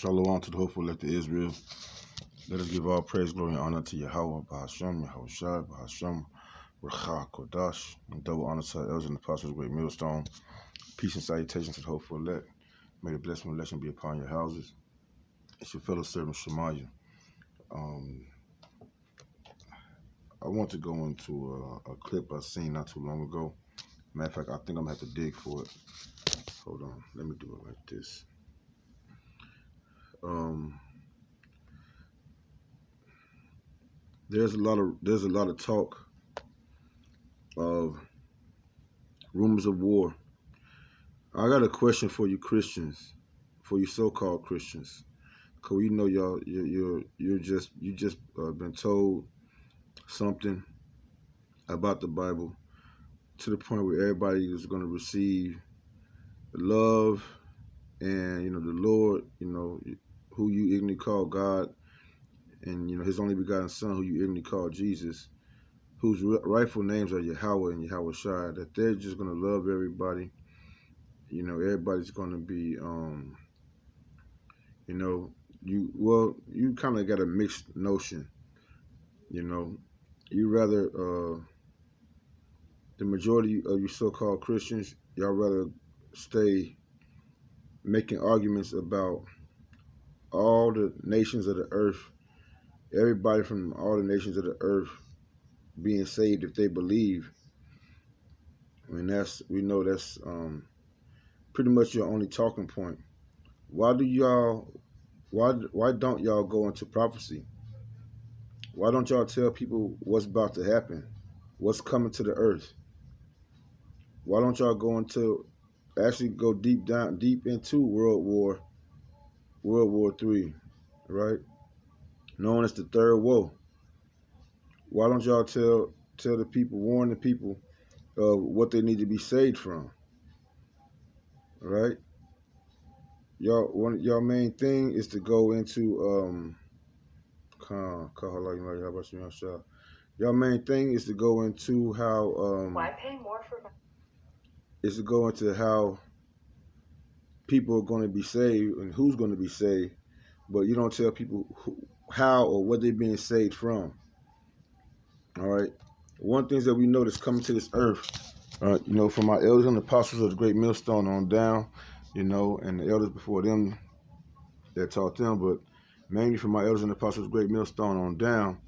Shalom to the hopeful elect of Israel. Let us give all praise, glory, and honor to Yahweh, Bahashem, Yahushua, Bahashem, Racha, Kodash, and double honor to our elders and apostles of the great millstone. Peace and salutations to the hopeful elect. May the blessing of election be upon your houses. It's your fellow servant Shemaiah. I want to go into a clip I seen not too long ago. Matter of fact, I think I'm gonna have to dig for it. Hold on, let me do it like this. There's a lot of talk of rumors of war. I got a question for you Christians, for you so-called Christians, cause we know y'all you just been told something about the Bible to the point where everybody is going to receive love and the Lord, who you ignorantly call God, and His only begotten Son, who you ignorantly call Jesus, whose rightful names are Yahweh and Yahushua, that they're just going to love everybody. Everybody's going to be, you kind of got a mixed notion. You rather, the majority of you so-called Christians, y'all rather stay making arguments about all the nations of the earth, everybody from all the nations of the earth being saved if they believe. And we know that's pretty much your only talking point. Why don't y'all go into prophecy? Why don't y'all tell people what's about to happen, what's coming to the earth? Why don't y'all go deep into World War III, right? Known as the third woe. Why don't y'all tell the people, warn the people of what they need to be saved from? Right? Y'all main thing is to go into y'all main thing is to go into how why pay more for is to go into how people are going to be saved and who's going to be saved, but you don't tell people how or what they're being saved from. All right. One thing that we know that's coming to this earth, from our elders and apostles of the great millstone on down, and the elders before them that taught them, but mainly from my elders and apostles of the great millstone on down,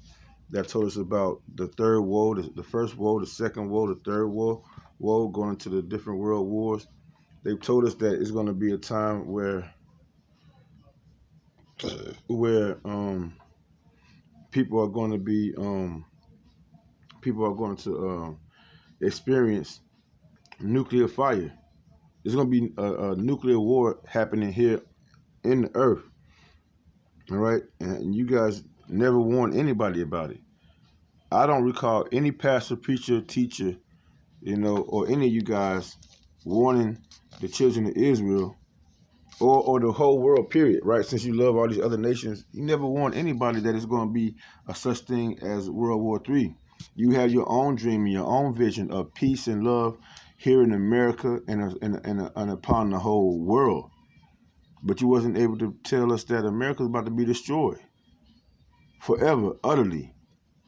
that told us about the third woe, the first woe, the second woe, the third woe, going into the different world wars. They've told us that it's going to be a time where people are going to experience nuclear fire. There's going to be a nuclear war happening here in the earth. All right. And you guys never warned anybody about it. I don't recall any pastor, preacher, teacher, or any of you guys warning the children of Israel or the whole world, period, right? Since you love all these other nations, you never warned anybody that it's going to be a such thing as World War III. You have your own dream and your own vision of peace and love here in America and upon the whole world. But you wasn't able to tell us that America's about to be destroyed forever, utterly.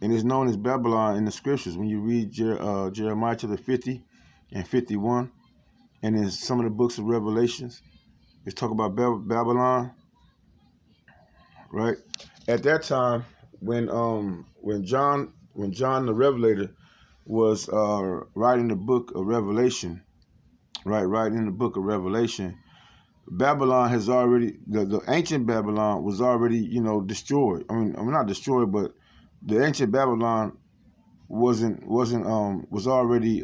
And it's known as Babylon in the scriptures. When you read Jeremiah chapter 50 and 51, and in some of the books of Revelations, it's talk about Babylon, right? At that time, when John the Revelator was writing the book of Revelation, right? Writing the book of Revelation, Babylon has already the ancient Babylon was already destroyed. I mean not destroyed, but the ancient Babylon was already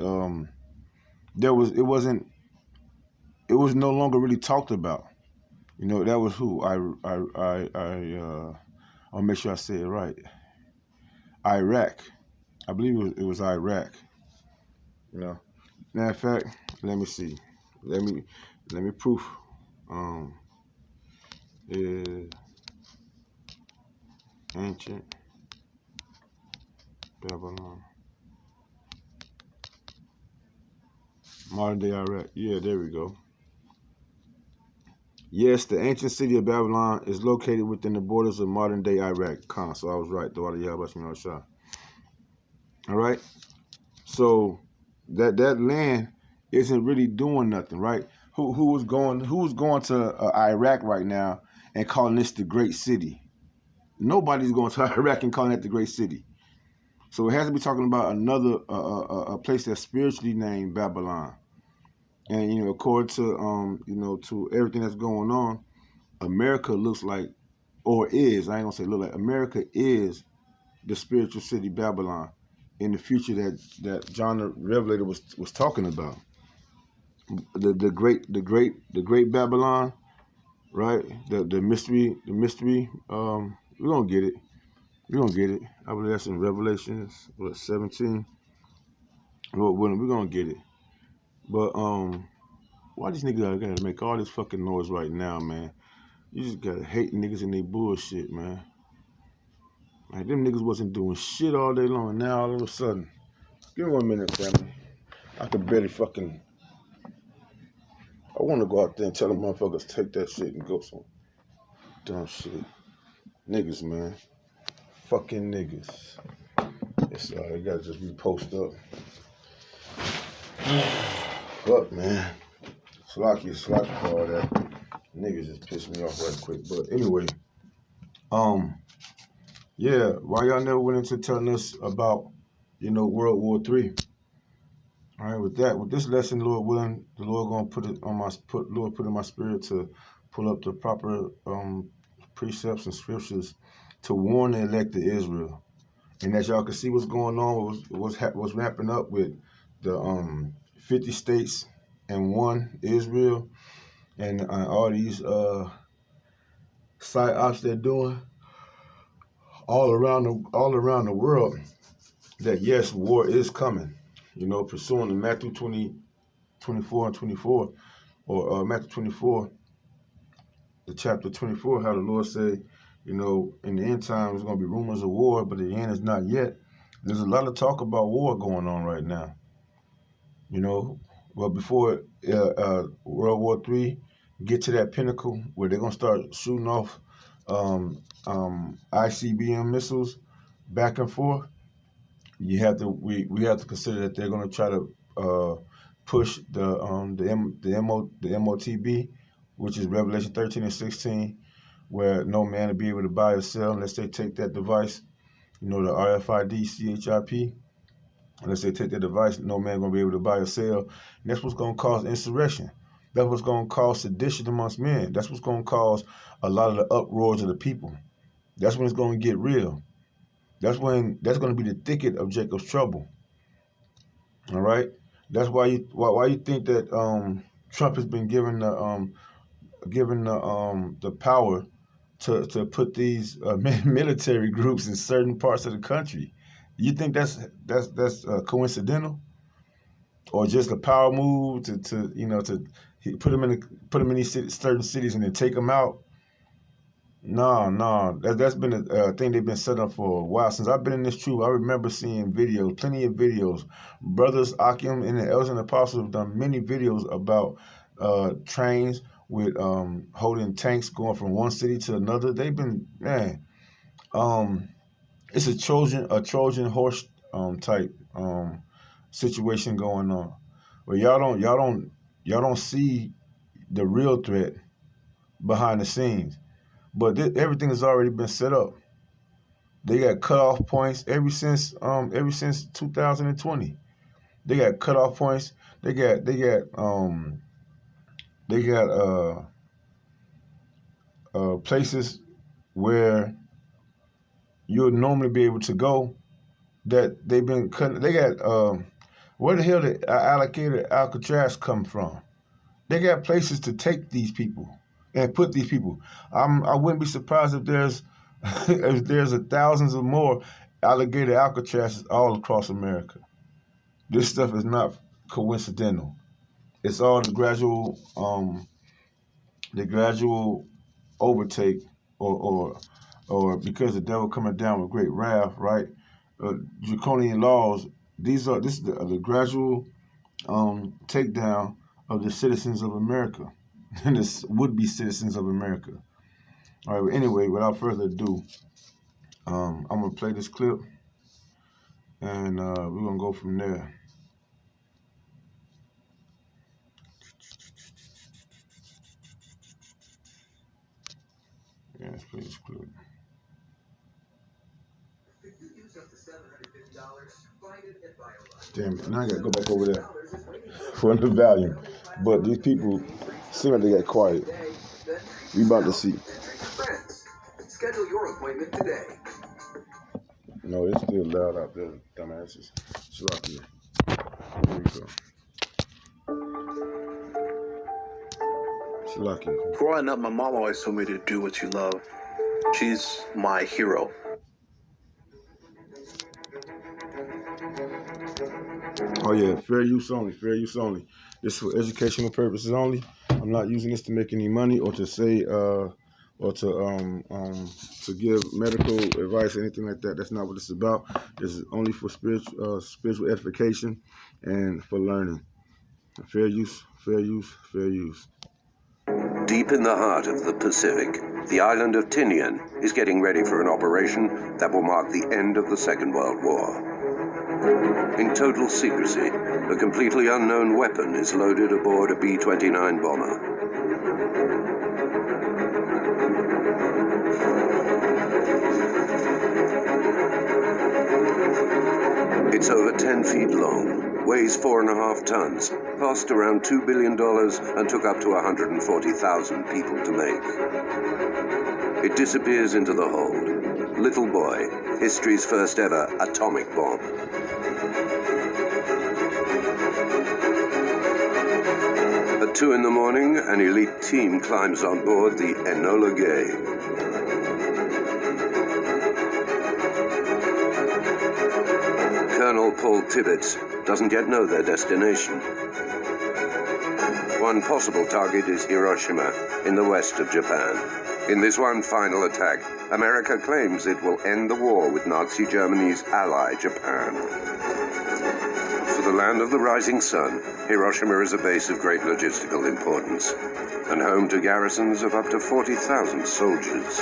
it was no longer really talked about. That was who I'll make sure I say it right. Iraq. I believe it was Iraq. Matter of fact, let me see. Let me proof. Ancient Babylon. Modern day Iraq. Yeah, there we go. Yes, the ancient city of Babylon is located within the borders of modern-day Iraq. Khan, so I was right. All right. So that land isn't really doing nothing, right? Who's going to Iraq right now and calling this the great city? Nobody's going to Iraq and calling that the great city. So it has to be talking about another a place that's spiritually named Babylon. And according to to everything that's going on, America looks like, or is, I ain't gonna say look like, America is the spiritual city Babylon in the future that John the Revelator was talking about. The great Babylon, right? The mystery. We're gonna get it. We're gonna get it. I believe that's in Revelations 17. Lord willing, we're gonna get it. But why these niggas gotta make all this fucking noise right now, man? You just gotta hate niggas and they bullshit, man. Like, them niggas wasn't doing shit all day long, and now all of a sudden, give me 1 minute, family. I could barely fucking. I want to go out there and tell them motherfuckers take that shit and go some dumb shit. Niggas, man. Fucking niggas. It's they gotta just be posted up. Fuck, man. Slocky for all that. Niggas just pissed me off right quick. But anyway, yeah, why y'all never went into telling us about, World War III? All right, with this lesson, Lord willing, the Lord gonna put in my spirit to pull up the proper precepts and scriptures to warn the elect of Israel. And as y'all can see what's going on, what's wrapping up with the 50 states and one Israel, and all these psyops they're doing all around the world. That yes, war is coming. Pursuing the Matthew 20:24 and 24, or Matthew 24, the chapter 24, how the Lord said, in the end times, there's going to be rumors of war, but the end is not yet. There's a lot of talk about war going on right now. But before World War III get to that pinnacle where they're going to start shooting off ICBM missiles back and forth, we have to consider that they're going to try to push the MOTB, which is Revelation 13 and 16, where no man will be able to buy or sell unless they take that device, the RFID CHIP. Unless they take that device, no man going to be able to buy or sell. And that's what's going to cause insurrection. That's what's going to cause sedition amongst men. That's what's going to cause a lot of the uproars of the people. That's when it's going to get real. That's going to be the thicket of Jacob's trouble. All right. That's why you think that Trump has been given the power to put these military groups in certain parts of the country. You think that's coincidental, or just a power move to put them in these certain cities and then take them out? No, that's been a thing they've been set up for a while. Since I've been in this troop, I remember seeing videos, plenty of videos. Brothers Akim and the elders and apostles have done many videos about trains with holding tanks going from one city to another. They've been, man, it's a Trojan horse type situation going on. But y'all don't see the real threat behind the scenes. But everything has already been set up. They got cutoff points ever since 2020. They got cutoff points. They got places where you'll normally be able to go that they've been cutting. They got where the hell did allocated Alcatraz come from? They got places to take these people and put these people. I wouldn't be surprised if there's if there's thousands of more alligator Alcatrazes all across America. This stuff is not coincidental. It's all the gradual overtake, or because the devil coming down with great wrath, right? Draconian laws. This is the gradual takedown of the citizens of America. than the would-be citizens of America. All right, but anyway, without further ado, I'm going to play this clip, and we're going to go from there. Yeah, let's play this clip. Damn it, now I got to go back over there for the volume. But these people seem like they got quiet. We about to see. Schedule your appointment today. No, it's still loud out there, dumbasses. Sloppy. Here we go. Sloppy. Growing up, my mom always told me to do what you love. She's my hero. Oh yeah, fair use only, fair use only. This is for educational purposes only. I'm not using this to make any money or to say or to give medical advice or anything like that. That's not what it's about. This is only for spiritual edification and for learning. Fair use, fair use, fair use. Deep in the heart of the Pacific, the island of Tinian is getting ready for an operation that will mark the end of the Second World War. In total secrecy, a completely unknown weapon is loaded aboard a B-29 bomber. It's over 10 feet long, weighs 4.5 tons, cost around $2 billion, and took up to 140,000 people to make. It disappears into the hold. Little Boy, history's first ever atomic bomb. At 2 in the morning, an elite team climbs on board the Enola Gay. Colonel Paul Tibbets doesn't yet know their destination. One possible target is Hiroshima, in the west of Japan. In this one final attack, America claims it will end the war with Nazi Germany's ally, Japan. For the land of the rising sun, Hiroshima is a base of great logistical importance, and home to garrisons of up to 40,000 soldiers.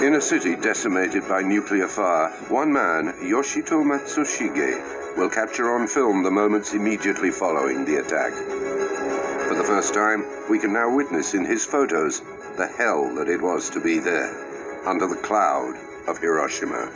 In a city decimated by nuclear fire, one man, Yoshito Matsushige, will capture on film the moments immediately following the attack. For the first time, we can now witness in his photos the hell that it was to be there, under the cloud of Hiroshima.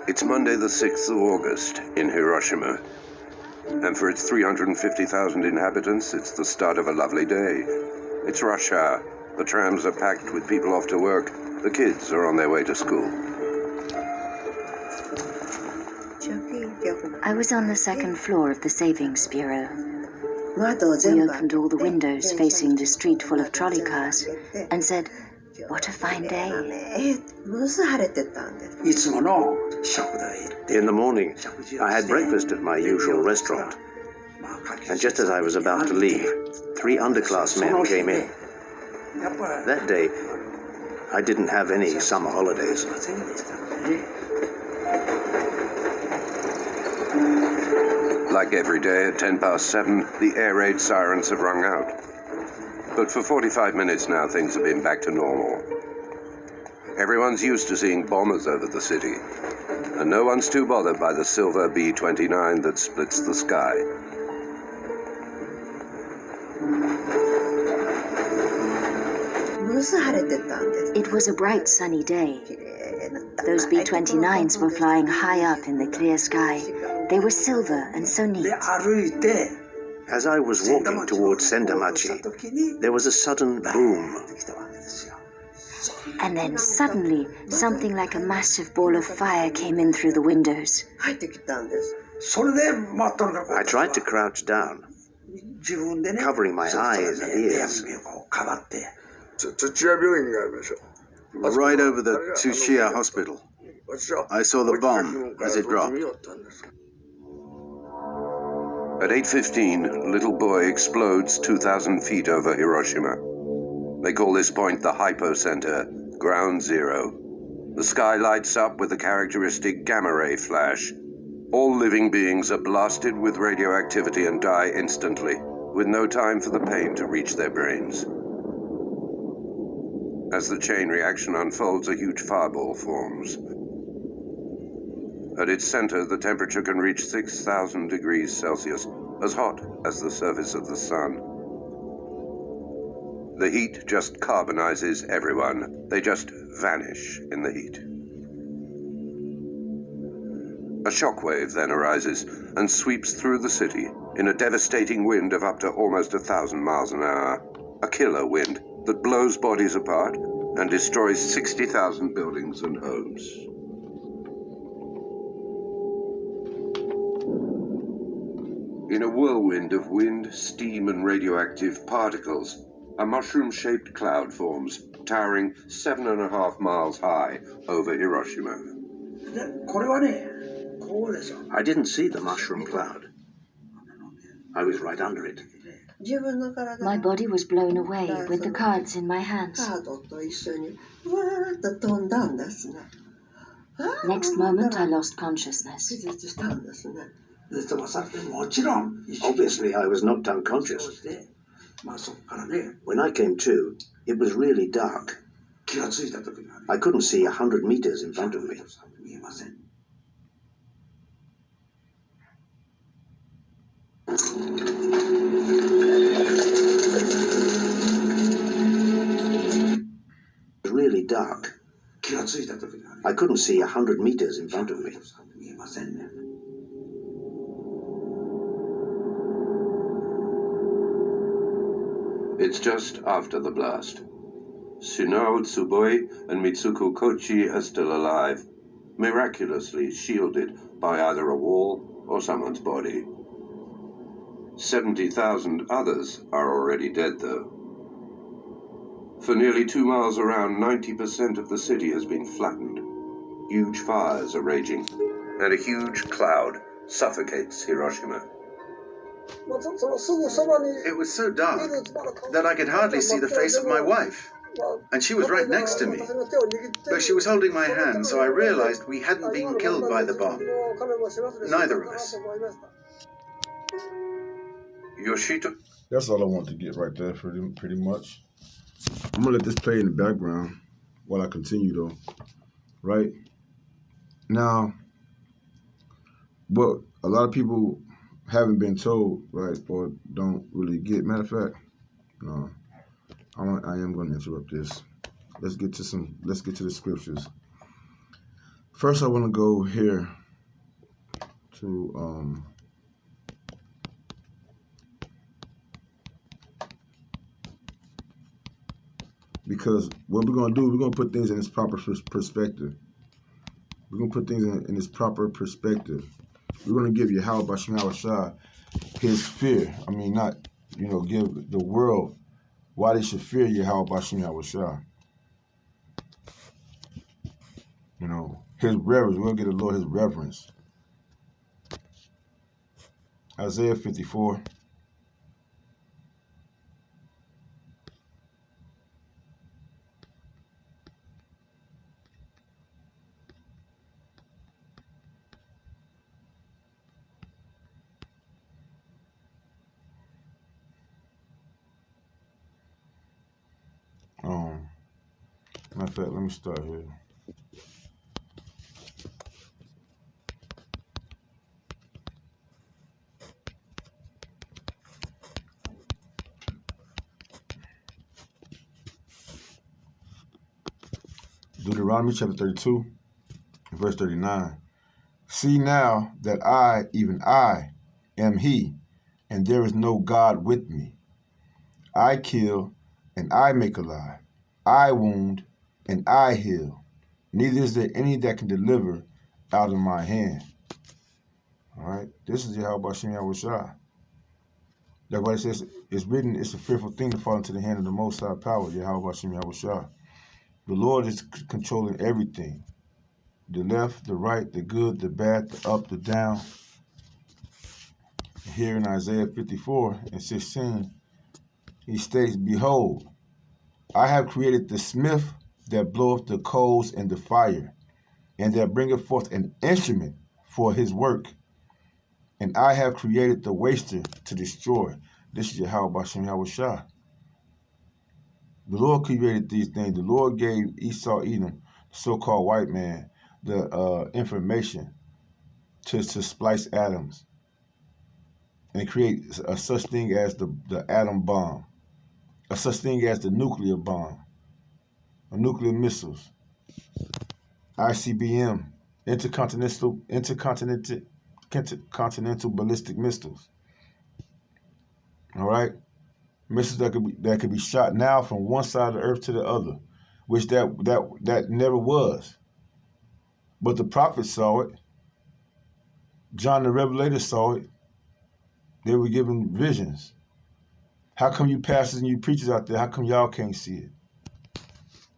It's Monday the 6th of August in Hiroshima, and for its 350,000 inhabitants, it's the start of a lovely day. It's rush hour. The trams are packed with people off to work. The kids are on their way to school. I was on the second floor of the Savings Bureau. We opened all the windows facing the street full of trolley cars and said, "What a fine day." In the morning, I had breakfast at my usual restaurant. And just as I was about to leave, 3 underclass men came in. That day, I didn't have any summer holidays. Like every day at 7:10, the air raid sirens have rung out. But for 45 minutes now, things have been back to normal. Everyone's used to seeing bombers over the city, and no one's too bothered by the silver B-29 that splits the sky. It was a bright sunny day. Those B-29s were flying high up in the clear sky. They were silver and so neat. As I was walking towards Sendamachi, there was a sudden boom. And then suddenly, something like a massive ball of fire came in through the windows. I tried to crouch down, covering my eyes and ears. Right over the Tsuchiya hospital. I saw the bomb as it dropped. At 8:15, Little Boy explodes 2,000 feet over Hiroshima. They call this point the hypocenter, ground zero. The sky lights up with the characteristic gamma ray flash. All living beings are blasted with radioactivity and die instantly, with no time for the pain to reach their brains. As the chain reaction unfolds, a huge fireball forms. At its center, the temperature can reach 6,000 degrees Celsius, as hot as the surface of the sun. The heat just carbonizes everyone. They just vanish in the heat. A shockwave then arises and sweeps through the city in a devastating wind of up to almost 1,000 miles an hour. A killer wind that blows bodies apart and destroys 60,000 buildings and homes. In a whirlwind of wind, steam, and radioactive particles, a mushroom-shaped cloud forms, towering 7.5 miles high over Hiroshima. I didn't see the mushroom cloud. I was right under it. My body was blown away with the cards in my hands. Next moment, I lost consciousness. Obviously, I was knocked unconscious. When I came to, it was really dark. I couldn't see 100 meters in front of me. It was really dark. I couldn't see 100 meters in front of me. It's just after the blast. Tsunao Tsuboi and Mitsuko Kochi are still alive, miraculously shielded by either a wall or someone's body. 70,000 others are already dead, though. For nearly 2 miles around, 90% of the city has been flattened. Huge fires are raging, and a huge cloud suffocates Hiroshima. It was so dark that I could hardly see the face of my wife, and she was right next to me. But she was holding my hand, so I realized we hadn't been killed by the bomb. Neither of us. Yoshito? That's all I want to get right there, pretty much. I'm gonna let this play in the background while I continue, though. Right now, what a lot of people haven't been told, right, or don't really get. Matter of fact, no, I am going to interrupt this. Let's get to the scriptures. First, I want to go here to because what we're going to do, we're going to put things in its proper perspective. We're going to put things in its proper perspective. We're going to give Yahweh Bashim Yahushua his fear. I mean, not, give the world why they should fear Yahweh Bashim Yahushua. His reverence. We're going to give the Lord his reverence. Isaiah 54. Matter of fact, let me start here. Deuteronomy chapter 32, verse 39. See now that I, even I, am he, and there is no God with me. I kill, and I make alive. I wound, and I heal. Neither is there any that can deliver out of my hand. All right? This is Yahweh Bashim Yahushua. That's why it says, it's written, it's a fearful thing to fall into the hand of the Most High Power, Yahweh Bashim Yahushua. The Lord is controlling everything. the left, the right, the good, the bad, the up, the down. Here in Isaiah 54 and 16, he states, Behold, I have created the smith that bloweth the coals in the fire, and that bringeth forth an instrument for his work. And I have created the waster to destroy. This is Yahweh Bashem Yahushua. The Lord created these things. The Lord gave Esau Edom, the so-called white man, the information to splice atoms and create a such thing as the atom bomb, a such thing as the nuclear bomb, nuclear missiles, ICBM, intercontinental ballistic missiles. All right, missiles that could be shot now from one side of the earth to the other, which that never was. But the prophets saw it. John the Revelator saw it. They were given visions. How come you pastors and you preachers out there, how come y'all can't see it?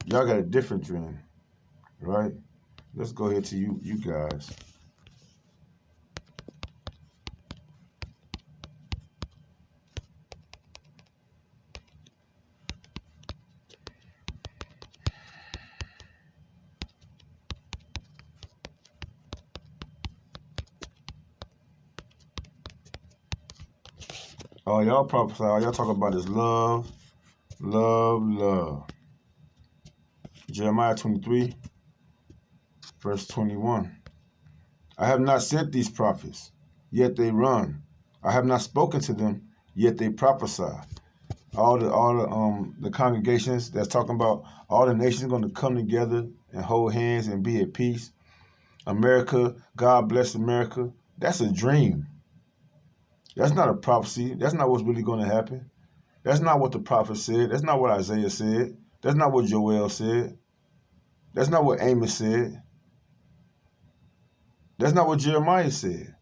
Y'all got a different dream, right? Let's go ahead to you guys. All y'all prophesy, all y'all talk about is love, love, love. Jeremiah 23, verse 21. I have not sent these prophets, yet they run. I have not spoken to them, yet they prophesy. All the congregations that's talking about all the nations going to come together and hold hands and be at peace. America, God bless America. That's a dream. That's not a prophecy. That's not what's really going to happen. That's not what the prophet said. That's not what Isaiah said. That's not what Joel said. That's not what Amos said. That's not what Jeremiah said.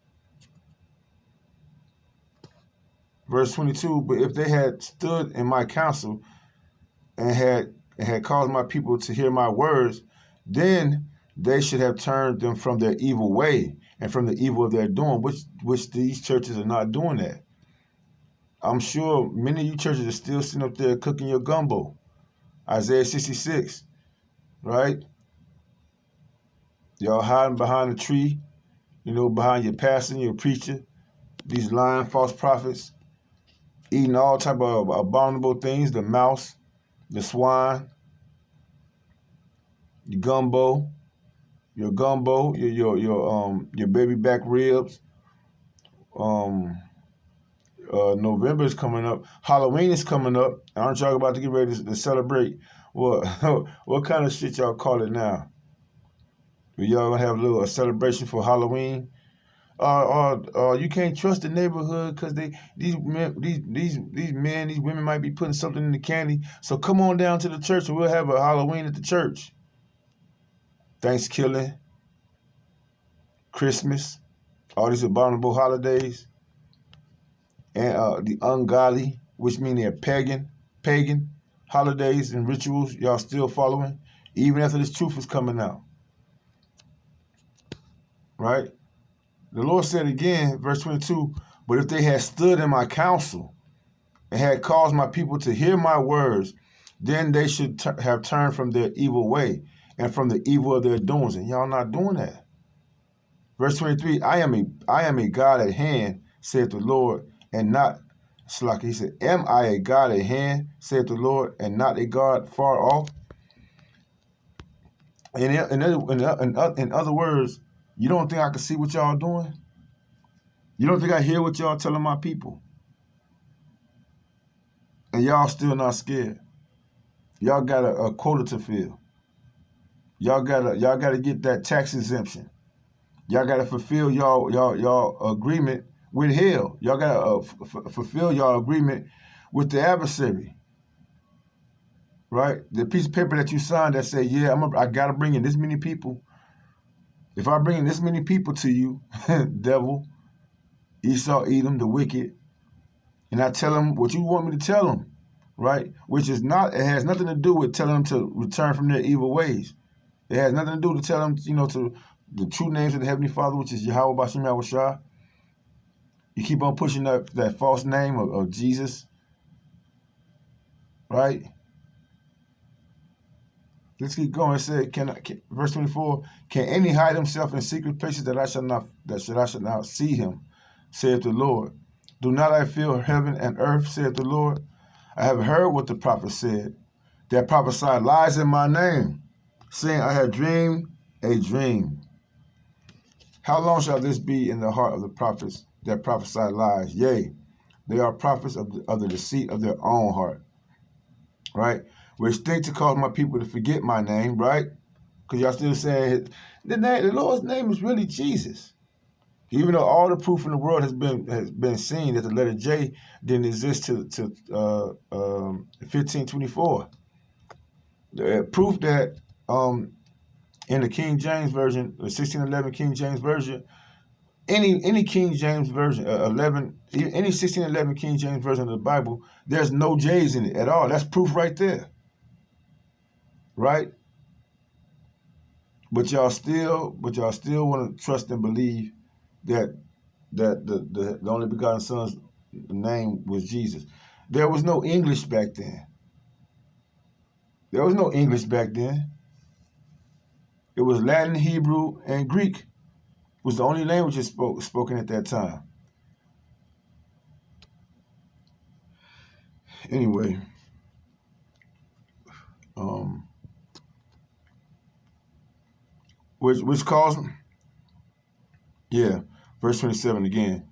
Verse 22, but if they had stood in my counsel and had caused my people to hear my words, then they should have turned them from their evil way and from the evil of their doing, which these churches are not doing that. I'm sure many of you churches are still sitting up there cooking your gumbo. Isaiah 66, right? Y'all hiding behind a tree, behind your pastor and your preacher, these lying false prophets, eating all type of abominable things, the mouse, the swine, your gumbo, your baby back ribs. November is coming up. Halloween is coming up. Aren't y'all about to get ready to celebrate? What kind of shit y'all call it now? Y'all gonna have a celebration for Halloween? You can't trust the neighborhood because these women might be putting something in the candy. So come on down to the church and we'll have a Halloween at the church. Thanksgiving, Christmas, all these abominable holidays, and the ungodly, which mean they're pagan holidays and rituals y'all still following, even after this truth is coming out. Right? The Lord said again, verse 22, but if they had stood in my counsel and had caused my people to hear my words, then they should have turned from their evil way and from the evil of their doings. And y'all not doing that. Verse 23, I am a God at hand, saith the Lord, and not Slaki. He said, am I a God at hand, saith the Lord, and not a God far off? In other words, you don't think I can see what y'all doing? You don't think I hear what y'all telling my people? And y'all still not scared. Y'all got a quota to fill. Y'all gotta get that tax exemption. Y'all gotta fulfill y'all agreement with hell. Y'all gotta fulfill y'all agreement with the adversary. Right? The piece of paper that you signed that say, yeah, I gotta bring in this many people. If I bring in this many people to you, devil, Esau, Edom, the wicked, and I tell them what you want me to tell them, right? It has nothing to do with telling them to return from their evil ways. It has nothing to do to tell them, to the true names of the Heavenly Father, which is Yahweh Bashim Yahweh Shah. You keep on pushing that false name of Jesus, right? Let's keep going. It said, verse 24, can any hide himself in secret places that I shall not see him, saith the Lord. Do not I fill heaven and earth, saith the Lord? I have heard what the prophet said, that prophesied lies in my name, saying, I have dreamed a dream. How long shall this be in the heart of the prophets that prophesy lies? Yea, they are prophets of the deceit of their own heart, right? Which think to cause my people to forget my name, right? Because y'all still saying the Lord's name is really Jesus. Even though all the proof in the world has been seen that the letter J didn't exist to 1524. Proof that in the King James Version, the 1611 King James Version, any King James Version, any 1611 King James Version of the Bible, there's no J's in it at all. That's proof right there, right? But y'all still want to trust and believe that the only begotten Son's name was Jesus. There was no English back then. It was Latin, Hebrew, and Greek was the only languages spoken at that time. Anyway, which caused, verse 27 again,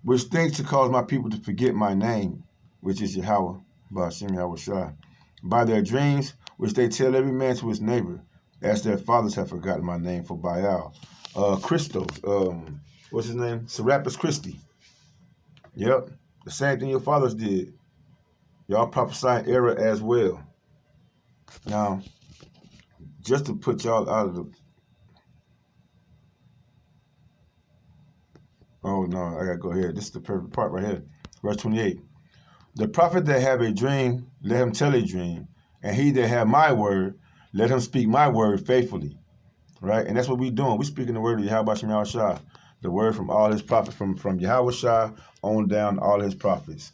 which thinks to cause my people to forget my name, which is Yahweh, Ba'ashem Yahweh Shai, by their dreams, which they tell every man to his neighbor, as their fathers have forgotten my name for Baal. Christos, what's his name? Serapis Christi. Yep, the same thing your fathers did. Y'all prophesying error as well. Now, just to put y'all out of the... Oh, no, I got to go ahead. This is the perfect part right here. Verse 28. The prophet that have a dream, let him tell a dream. And he that have my word, let him speak my word faithfully. Right? And that's what we're doing. We're speaking the word of Yahweh Shem Yahweh Shah. The word from all his prophets, from Yahweh Shah on down to all his prophets.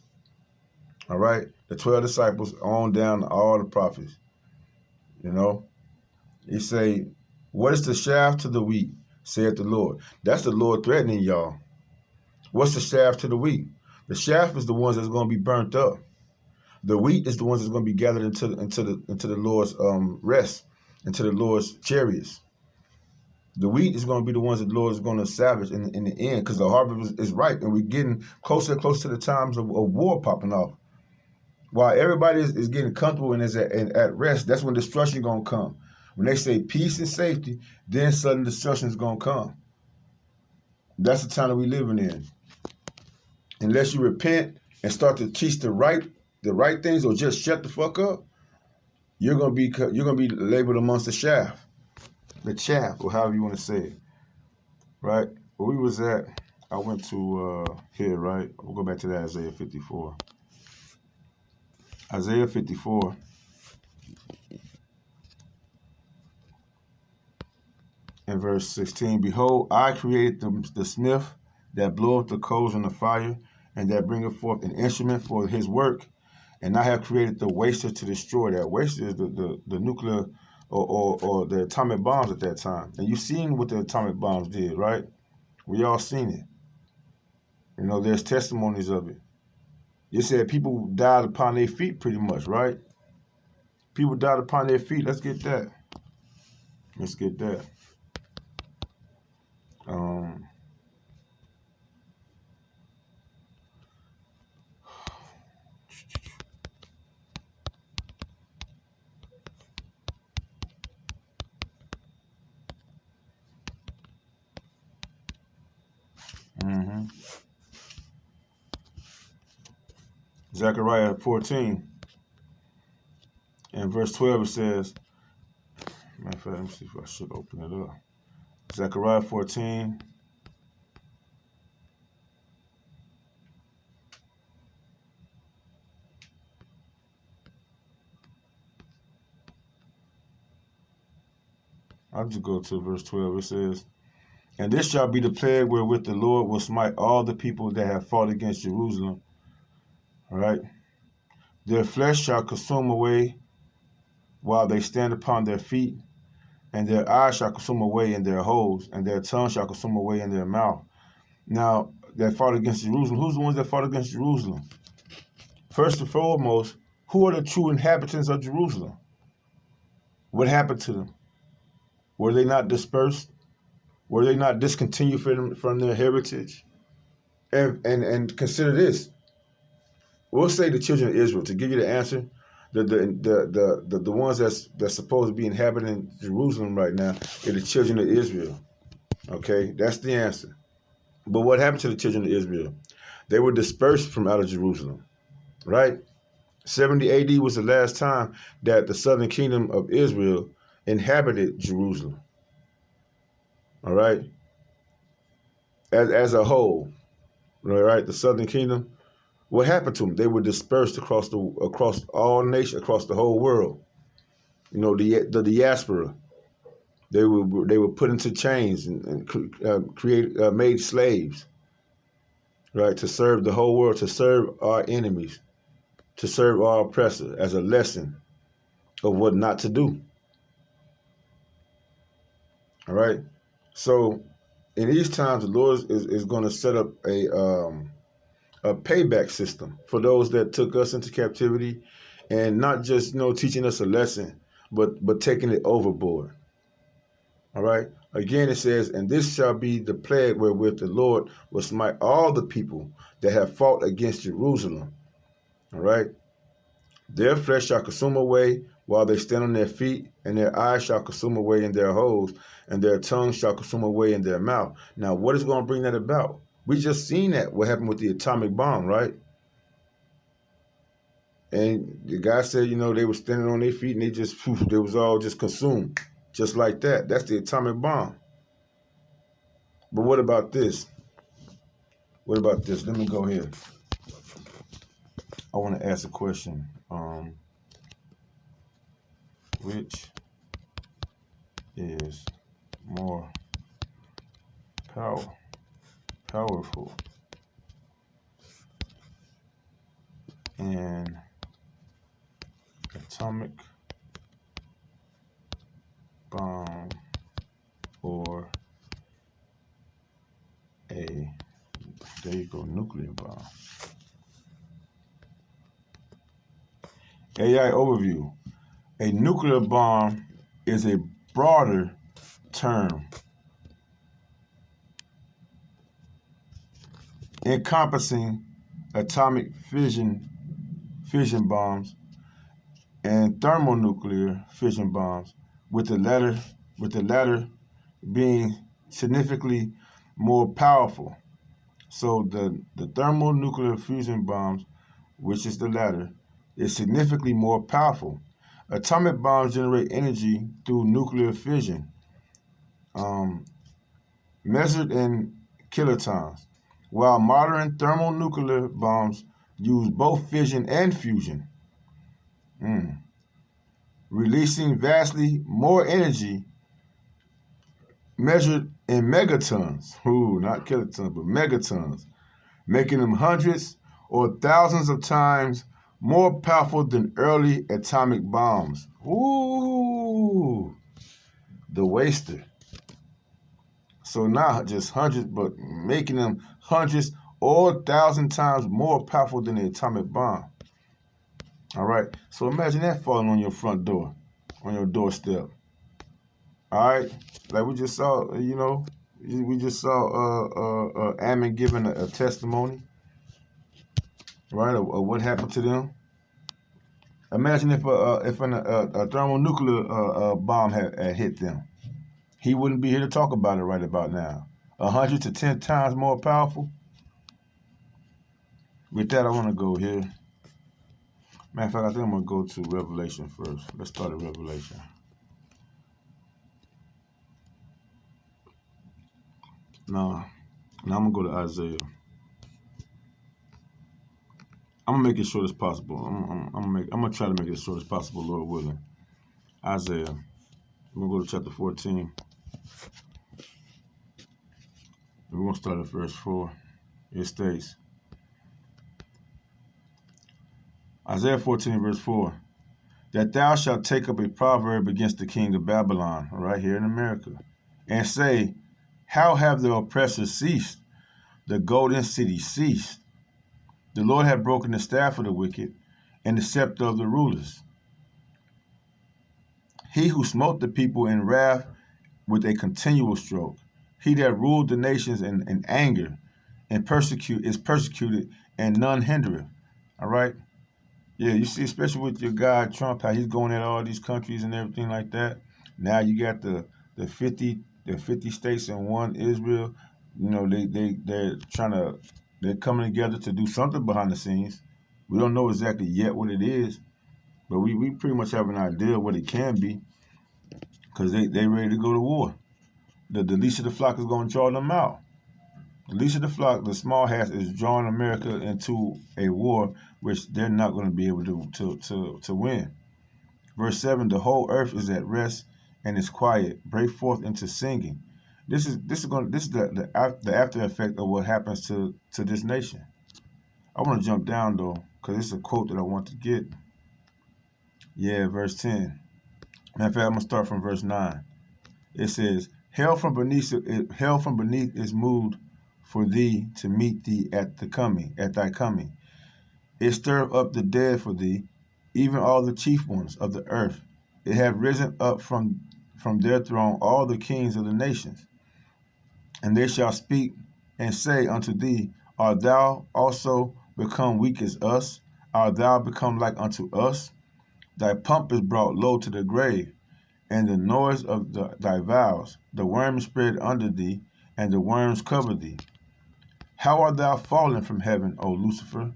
All right? The 12 disciples on down to all the prophets. You know? He say, what is the shaft to the wheat, saith the Lord. That's the Lord threatening y'all. What's the shaft to the wheat? The shaft is the ones that's going to be burnt up. The wheat is the ones that's going to be gathered into the Lord's rest, into the Lord's chariots. The wheat is going to be the ones that the Lord is going to salvage in the end, because the harvest is ripe, and we're getting closer and closer to the times of war popping off. While everybody is getting comfortable and is at rest, that's when destruction is going to come. When they say peace and safety, then sudden destruction is going to come. That's the time that we're living in. Unless you repent and start to teach the right things, or just shut the fuck up, you're gonna be labeled amongst the chaff, or however you want to say it, right? Where we was at, I went to here, right? We'll go back to that Isaiah 54. Isaiah 54. In verse 16, behold, I created the smith that bloweth the coals in the fire, and that bringeth forth an instrument for his work. And I have created the waster to destroy. That waster is the nuclear or the atomic bombs at that time. And you've seen what the atomic bombs did, right? We all seen it. You know, there's testimonies of it. You said people died upon their feet pretty much, right? People died upon their feet. Let's get that. Zechariah 14 and verse 12 it says, matter of fact, let me see if I should open it up. Zechariah 14 I'll just go to verse 12. It says, "And this shall be the plague wherewith the Lord will smite all the people that have fought against Jerusalem." All right. "Their flesh shall consume away while they stand upon their feet, and their eyes shall consume away in their holes, and their tongue shall consume away in their mouth." Now, that fought against Jerusalem, who's the ones that fought against Jerusalem? First and foremost, who are the true inhabitants of Jerusalem? What happened to them? Were they not dispersed? Were they not discontinued from their heritage? And consider this. We'll say the children of Israel, to give you the answer. The ones that's supposed to be inhabiting Jerusalem right now are the children of Israel. Okay, that's the answer. But what happened to the children of Israel? They were dispersed from out of Jerusalem, right? 70 AD was the last time that the southern kingdom of Israel inhabited Jerusalem. All right, as a whole, right? The southern kingdom. What happened to them? They were dispersed across all nations, across the whole world. You know, the diaspora. They were put into chains and made slaves, right? To serve the whole world, to serve our enemies, to serve our oppressor, as a lesson of what not to do. All right. So, in these times, the Lord is going to set up a payback system for those that took us into captivity, and not just teaching us a lesson, but taking it overboard. All right. Again, it says, "And this shall be the plague wherewith the Lord will smite all the people that have fought against Jerusalem." All right. "Their flesh shall consume away while they stand on their feet, and their eyes shall consume away in their holes, and their tongues shall consume away in their mouth." Now, what is going to bring that about? We just seen that, what happened with the atomic bomb, right? And the guy said, they were standing on their feet and they was all just consumed, just like that. That's the atomic bomb. But what about this? What about this? Let me go here. I want to ask a question. Which is more powerful an atomic bomb or nuclear bomb? AI overview. A nuclear bomb is a broader term encompassing atomic fission bombs and thermonuclear fission bombs, with the latter being significantly more powerful. So the thermonuclear fusion bombs, which is the latter, is significantly more powerful. Atomic bombs generate energy through nuclear fission, measured in kilotons, while modern thermonuclear bombs use both fission and fusion, releasing vastly more energy, measured in megatons. Not kilotons, but megatons, making them hundreds or thousands of times more powerful than early atomic bombs. The waster. So not just hundreds, but making them hundreds or 1,000 times more powerful than the atomic bomb. All right. So imagine that falling on your front door, on your doorstep. All right. Like we just saw, we just saw Ammon giving a testimony, right, of what happened to them. Imagine if a thermonuclear bomb had hit them. He wouldn't be here to talk about it right about now. 100 to 10 times more powerful. With that, I want to go here. Matter of fact, I think I'm going to go to Revelation first. Let's start at Revelation. Now I'm going to go to Isaiah. I'm going to make it short as possible. I'm going to try to make it as short as possible, Lord willing. Isaiah. We'll go to chapter 14. We're going to start at verse 4. It states, Isaiah 14, verse 4, that thou shalt take up a proverb against the king of Babylon, right here in America, and say, how have the oppressors ceased? The golden city ceased. The Lord hath broken the staff of the wicked and the scepter of the rulers. He who smote the people in wrath with a continual stroke, he that ruled the nations in anger and is persecuted, and none hindereth. All right? Yeah, you see, especially with your guy Trump, how he's going at all these countries and everything like that. Now you got the 50 states and one Israel. You know, they're coming together to do something behind the scenes. We don't know exactly yet what it is, but we pretty much have an idea of what it can be, because they ready to go to war. The least of the flock is going to draw them out. The least of the flock, the small hats, is drawing America into a war which they're not going to be able to win. Verse 7: the whole earth is at rest and is quiet. Break forth into singing. This is the after effect of what happens to this nation. I want to jump down though, because it's a quote that I want to get. Yeah, verse 10. Matter of fact, I'm gonna start from verse 9. It says, hell from beneath is moved for thee to meet thee at thy coming. It stirred up the dead for thee, even all the chief ones of the earth. It hath risen up from their throne all the kings of the nations. And they shall speak and say unto thee, art thou also become weak as us? Art thou become like unto us? Thy pomp is brought low to the grave, and the noise of thy vows. The worms spread under thee, and the worms cover thee. How art thou fallen from heaven, O Lucifer?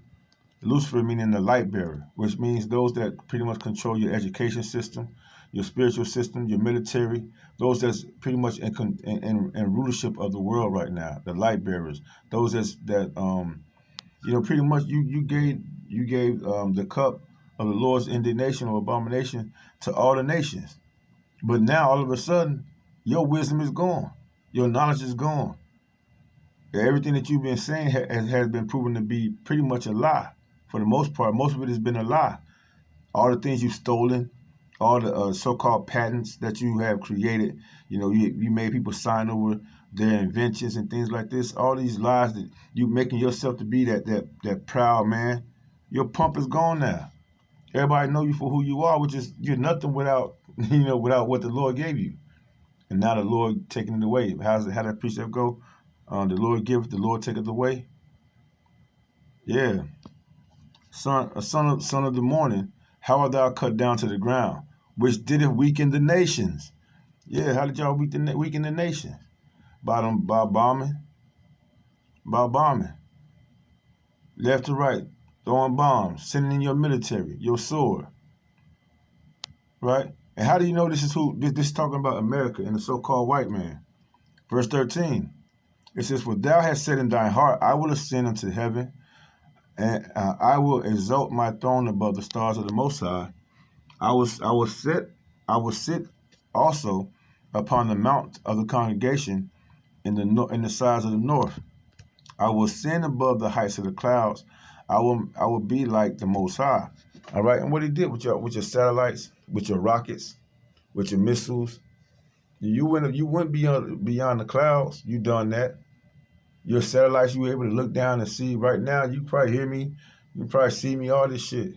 Lucifer meaning the light bearer, which means those that pretty much control your education system, your spiritual system, your military, those that's pretty much in rulership of the world right now, the light bearers, those pretty much you gave the cup of the Lord's indignation or abomination to all the nations. But now all of a sudden, your wisdom is gone. Your knowledge is gone. Everything that you've been saying has been proven to be pretty much a lie. For the most part, most of it has been a lie. All the things you've stolen, all the so-called patents that you have created, you made people sign over their inventions and things like this. All these lies that you making yourself to be that proud man. Your pump is gone now. Everybody know you for who you are, which is you're nothing without what the Lord gave you. And now the Lord taking it away. How that precept go? The Lord giveth, the Lord taketh away. Yeah. Son of the morning, how art thou cut down to the ground, which didn't weaken the nations? Yeah, how did y'all weaken the nations? By bombing. Left to right, throwing bombs, sending in your military, your sword. Right? And how do you know this is talking about America and the so-called white man? Verse 13. It says, for thou hast said in thine heart, I will ascend unto heaven, and I will exalt my throne above the stars of the Most High. I will sit also upon the mount of the congregation in the sides of the north. I will ascend above the heights of the clouds. I will be like the Most High. All right, and what he did with your satellites, with your rockets, with your missiles, you went beyond the clouds. You done that. Your satellites, you were able to look down and see. Right now, you probably hear me. You probably see me, all this shit.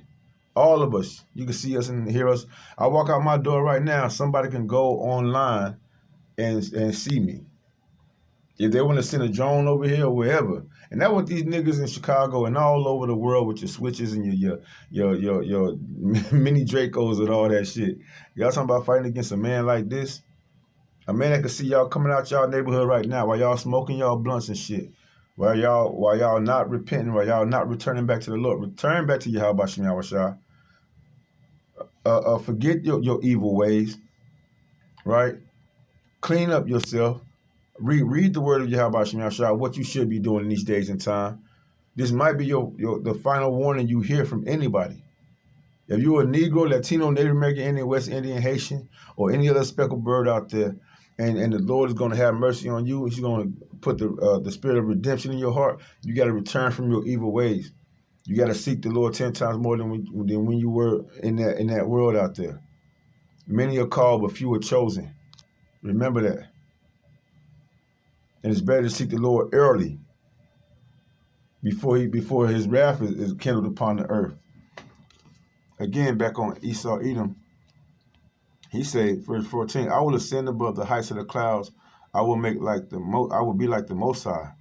All of us. You can see us and hear us. I walk out my door right now. Somebody can go online and see me. If they want to send a drone over here or wherever. And that's what these niggas in Chicago and all over the world with your switches and your mini Dracos and all that shit. Y'all talking about fighting against a man like this? A man that can see y'all coming out y'all neighborhood right now while y'all smoking y'all blunts and shit. While y'all not repenting, while y'all not returning back to the Lord. Return back to Yahweh Shem Yahushua. Forget your evil ways. Right? Clean up yourself. Read the word of Yahweh Shem Yahushua, what you should be doing in these days and time. This might be the final warning you hear from anybody. If you're a Negro, Latino, Native American Indian, West Indian, Haitian, or any other speckled bird out there, and the Lord is going to have mercy on you, He's going to put the spirit of redemption in your heart, you got to return from your evil ways. You got to seek the Lord 10 times more than when you were in that world out there. Many are called, but few are chosen. Remember that. And it's better to seek the Lord early before His wrath is kindled upon the earth. Again, back on Esau, Edom, he said, verse 14, I will ascend above the heights of the clouds. I will be like the Most High.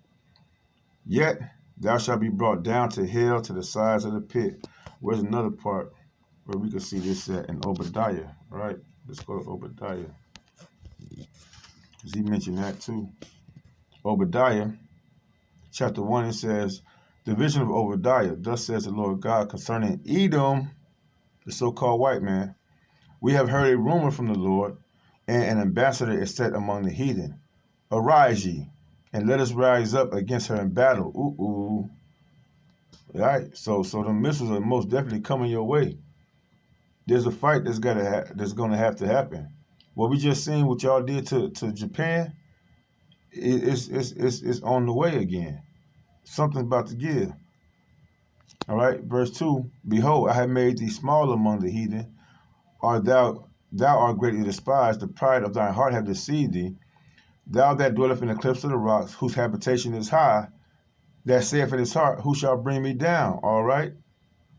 Yet thou shalt be brought down to hell, to the sides of the pit. Where's another part where we can see this at in Obadiah, right? Let's go to Obadiah, because he mentioned that too. Obadiah, chapter 1, it says, the vision of Obadiah, thus says the Lord God concerning Edom, the so-called white man. We have heard a rumor from the Lord, and an ambassador is set among the heathen. Arise ye, and let us rise up against her in battle. Ooh. All right, so the missiles are most definitely coming your way. There's a fight that's going to have to happen. What we just seen, what y'all did to Japan, it's on the way again. Something's about to give. All right, verse 2, behold, I have made thee small among the heathen. Thou art greatly despised. The pride of thine heart hath deceived thee. Thou that dwelleth in the cliffs of the rocks, whose habitation is high, that saith in his heart, who shall bring me down? All right.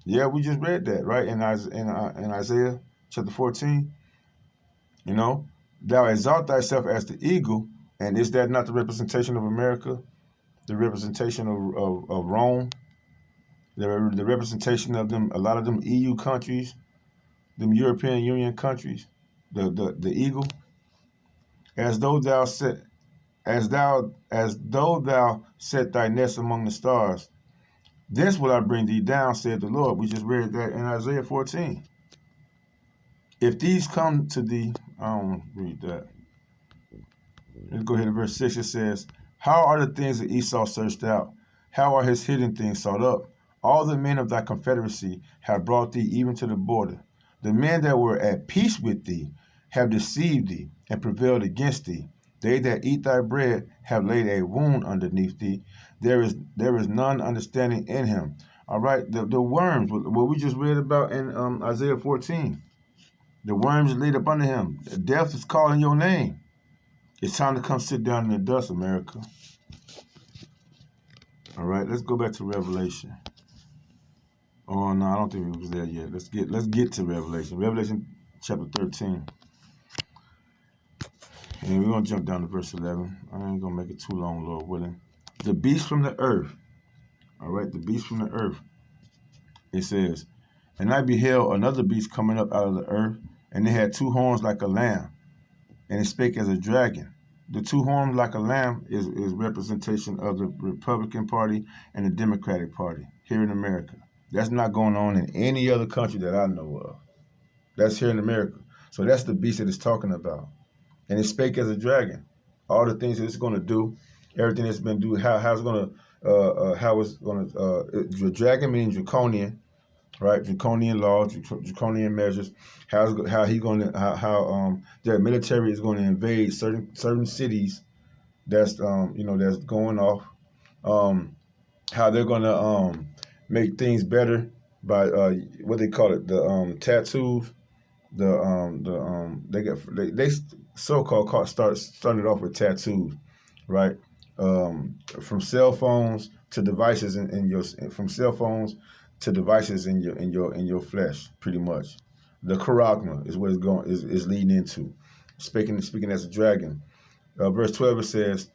Yeah, we just read that, right? In Isaiah chapter 14. You know, thou exalt thyself as the eagle, and is that not the representation of America? The representation of Rome? The representation of them, a lot of them EU countries, them European Union countries, the eagle? As though thou set thy nest among the stars. Thence will I bring thee down, saith the Lord. We just read that in Isaiah 14. If these come to thee, I don't read that. Let's go ahead to verse 6. It says, how are the things that Esau searched out? How are his hidden things sought up? All the men of thy confederacy have brought thee even to the border. The men that were at peace with thee have deceived thee and prevailed against thee. They that eat thy bread have laid a wound underneath thee. There is none understanding in him. All right, the worms, what we just read about in Isaiah 14. The worms laid up under him. Death is calling your name. It's time to come sit down in the dust, America. All right, let's go back to Revelation. Oh no, I don't think it was there yet. Let's get to Revelation. Revelation chapter 13. And we're going to jump down to verse 11. I ain't going to make it too long, Lord willing. The beast from the earth. All right, the beast from the earth. It says, and I beheld another beast coming up out of the earth, and it had two horns like a lamb, and it spake as a dragon. The two horns like a lamb is representation of the Republican Party and the Democratic Party here in America. That's not going on in any other country that I know of. That's here in America. So that's the beast that it's talking about. And it spake as a dragon. All the things that it's going to do, everything that's been do, how it's going to, the dragon means draconian, right? Draconian laws, draconian measures. How their military is going to invade certain cities that's that's going off. How they're going to make things better by what they call it, the tattoos. They so-called started off with tattoos, right? From cell phones to devices in your flesh, pretty much. The charagma is what is leading into. Speaking as a dragon. Verse 12 it says,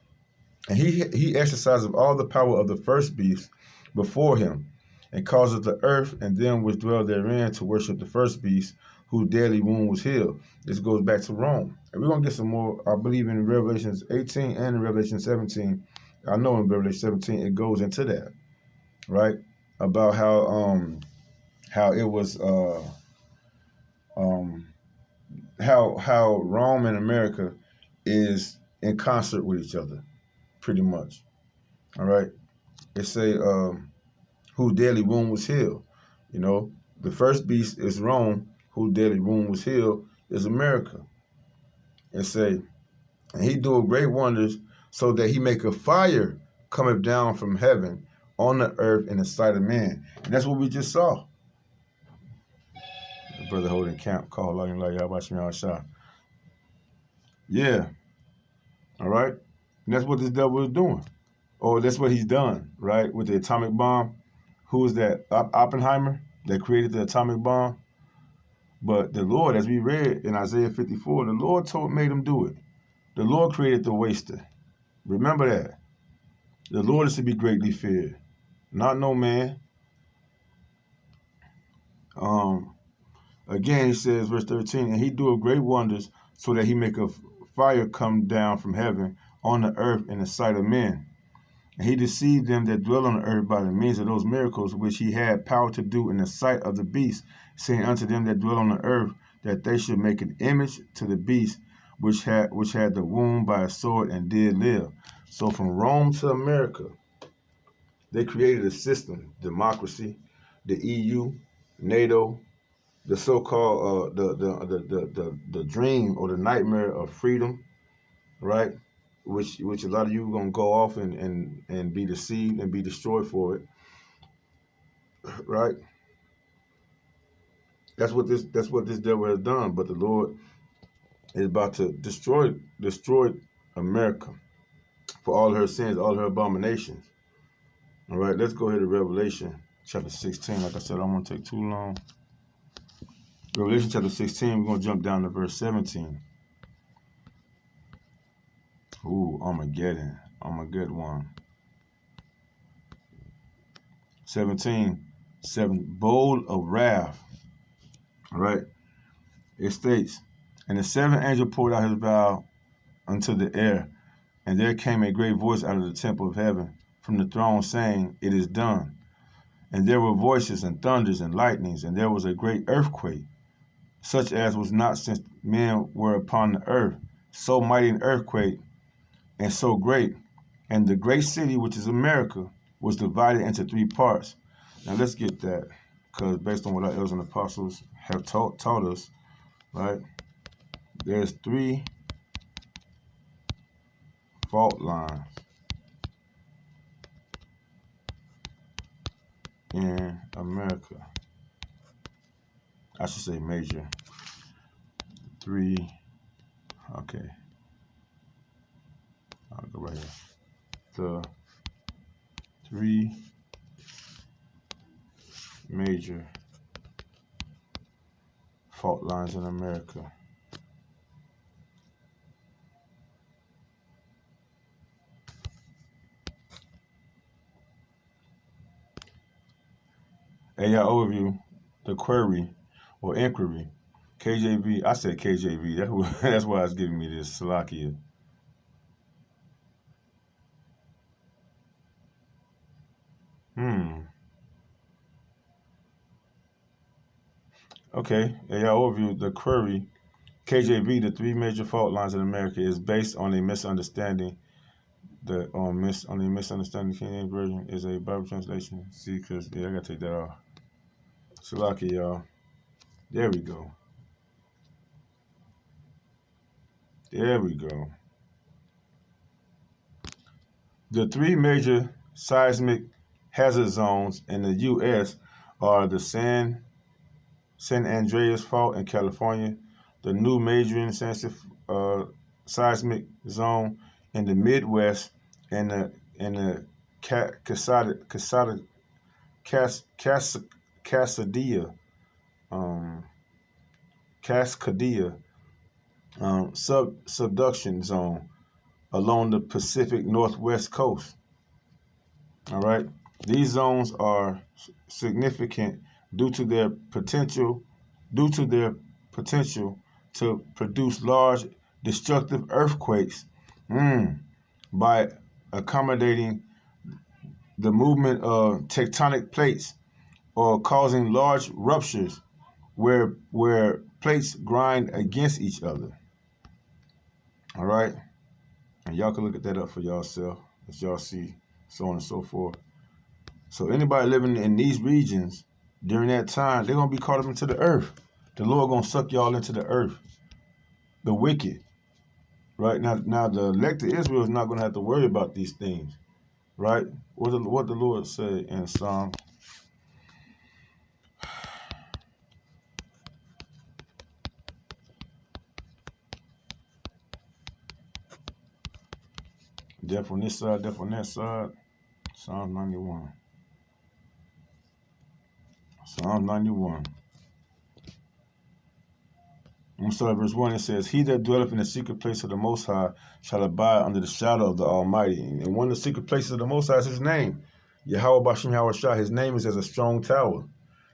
and he exercises all the power of the first beast before him, and causeth the earth and them which dwell therein to worship the first beast, whose deadly wound was healed. This goes back to Rome. And we're going to get some more, I believe, in Revelation 18 and in Revelation 17. I know in Revelation 17 it goes into that, right? About how it was how Rome and America is in concert with each other, pretty much. All right. It say whose deadly wound was healed. The first beast is Rome, whose deadly wound was healed, is America. And say, and he doeth great wonders, so that he make a fire cometh down from heaven on the earth in the sight of men. And that's what we just saw. The brother holding camp called Shah. Yeah. All right. And that's what this devil is doing. Or that's what he's done, right? With the atomic bomb. Who is that? Oppenheimer that created the atomic bomb. But the Lord, as we read in Isaiah 54, the Lord made him do it. The Lord created the waster. Remember that. The Lord is to be greatly feared, not no man. Again, he says, verse 13, and he doeth great wonders, so that he make a fire come down from heaven on the earth in the sight of men. And he deceived them that dwell on the earth by the means of those miracles which he had power to do in the sight of the beast, saying unto them that dwell on the earth, that they should make an image to the beast, which had the wound by a sword and did live. So from Rome to America, they created a system, democracy, the EU, NATO, the so-called the dream or the nightmare of freedom, right? Which a lot of you are gonna go off and be deceived and be destroyed for it, right? That's what this devil has done. But the Lord is about to destroy America for all her sins, all her abominations. All right, let's go ahead to Revelation chapter 16. Like I said, I don't want to take too long. Revelation chapter 16, we're going to jump down to verse 17. Ooh, Armageddon. Armageddon one. 17, 7, bowl of wrath. All right. It states, and the seventh angel poured out his vial unto the air, and there came a great voice out of the temple of heaven from the throne, saying, it is done. And there were voices and thunders and lightnings, and there was a great earthquake, such as was not since men were upon the earth, so mighty an earthquake, and so great. And the great city, which is America, was divided into 3 parts. Now let's get that, because based on what our elders and apostles have taught us, right, there's 3 fault lines in America. I should say major. 3, okay. I'll go right here. The 3 major fault lines in America. AI overview, the query or inquiry, KJV. I said KJV. That's why it's giving me this Salakia. Okay, AI overview, the query, KJV, the 3 major fault lines in America, is based on a misunderstanding. The misunderstanding King James Version is a Bible translation. See, because I gotta take that off. Salakia, y'all. There we go. There we go. The 3 major seismic hazard zones in the U.S. are the San Andreas Fault in California, the New Madryn seismic zone in the Midwest, and the Cascadia subduction zone along the Pacific Northwest coast. All right, these zones are significant due to their potential to produce large destructive earthquakes by accommodating the movement of tectonic plates or causing large ruptures where plates grind against each other. All right, and y'all can look at that up for yourself as y'all see, so on and so forth. So anybody living in these regions during that time, they're going to be caught up into the earth. The Lord going to suck y'all into the earth. The wicked. Right? Now the elect of Israel is not going to have to worry about these things. Right? What the Lord said in Psalm. Death on this side, death on that side. Psalm 91. Psalm 91. I'm sorry, verse 1, it says, He that dwelleth in the secret place of the Most High shall abide under the shadow of the Almighty. And one of the secret places of the Most High is his name. Yahweh Bashim Yahushua, his name is as a strong tower.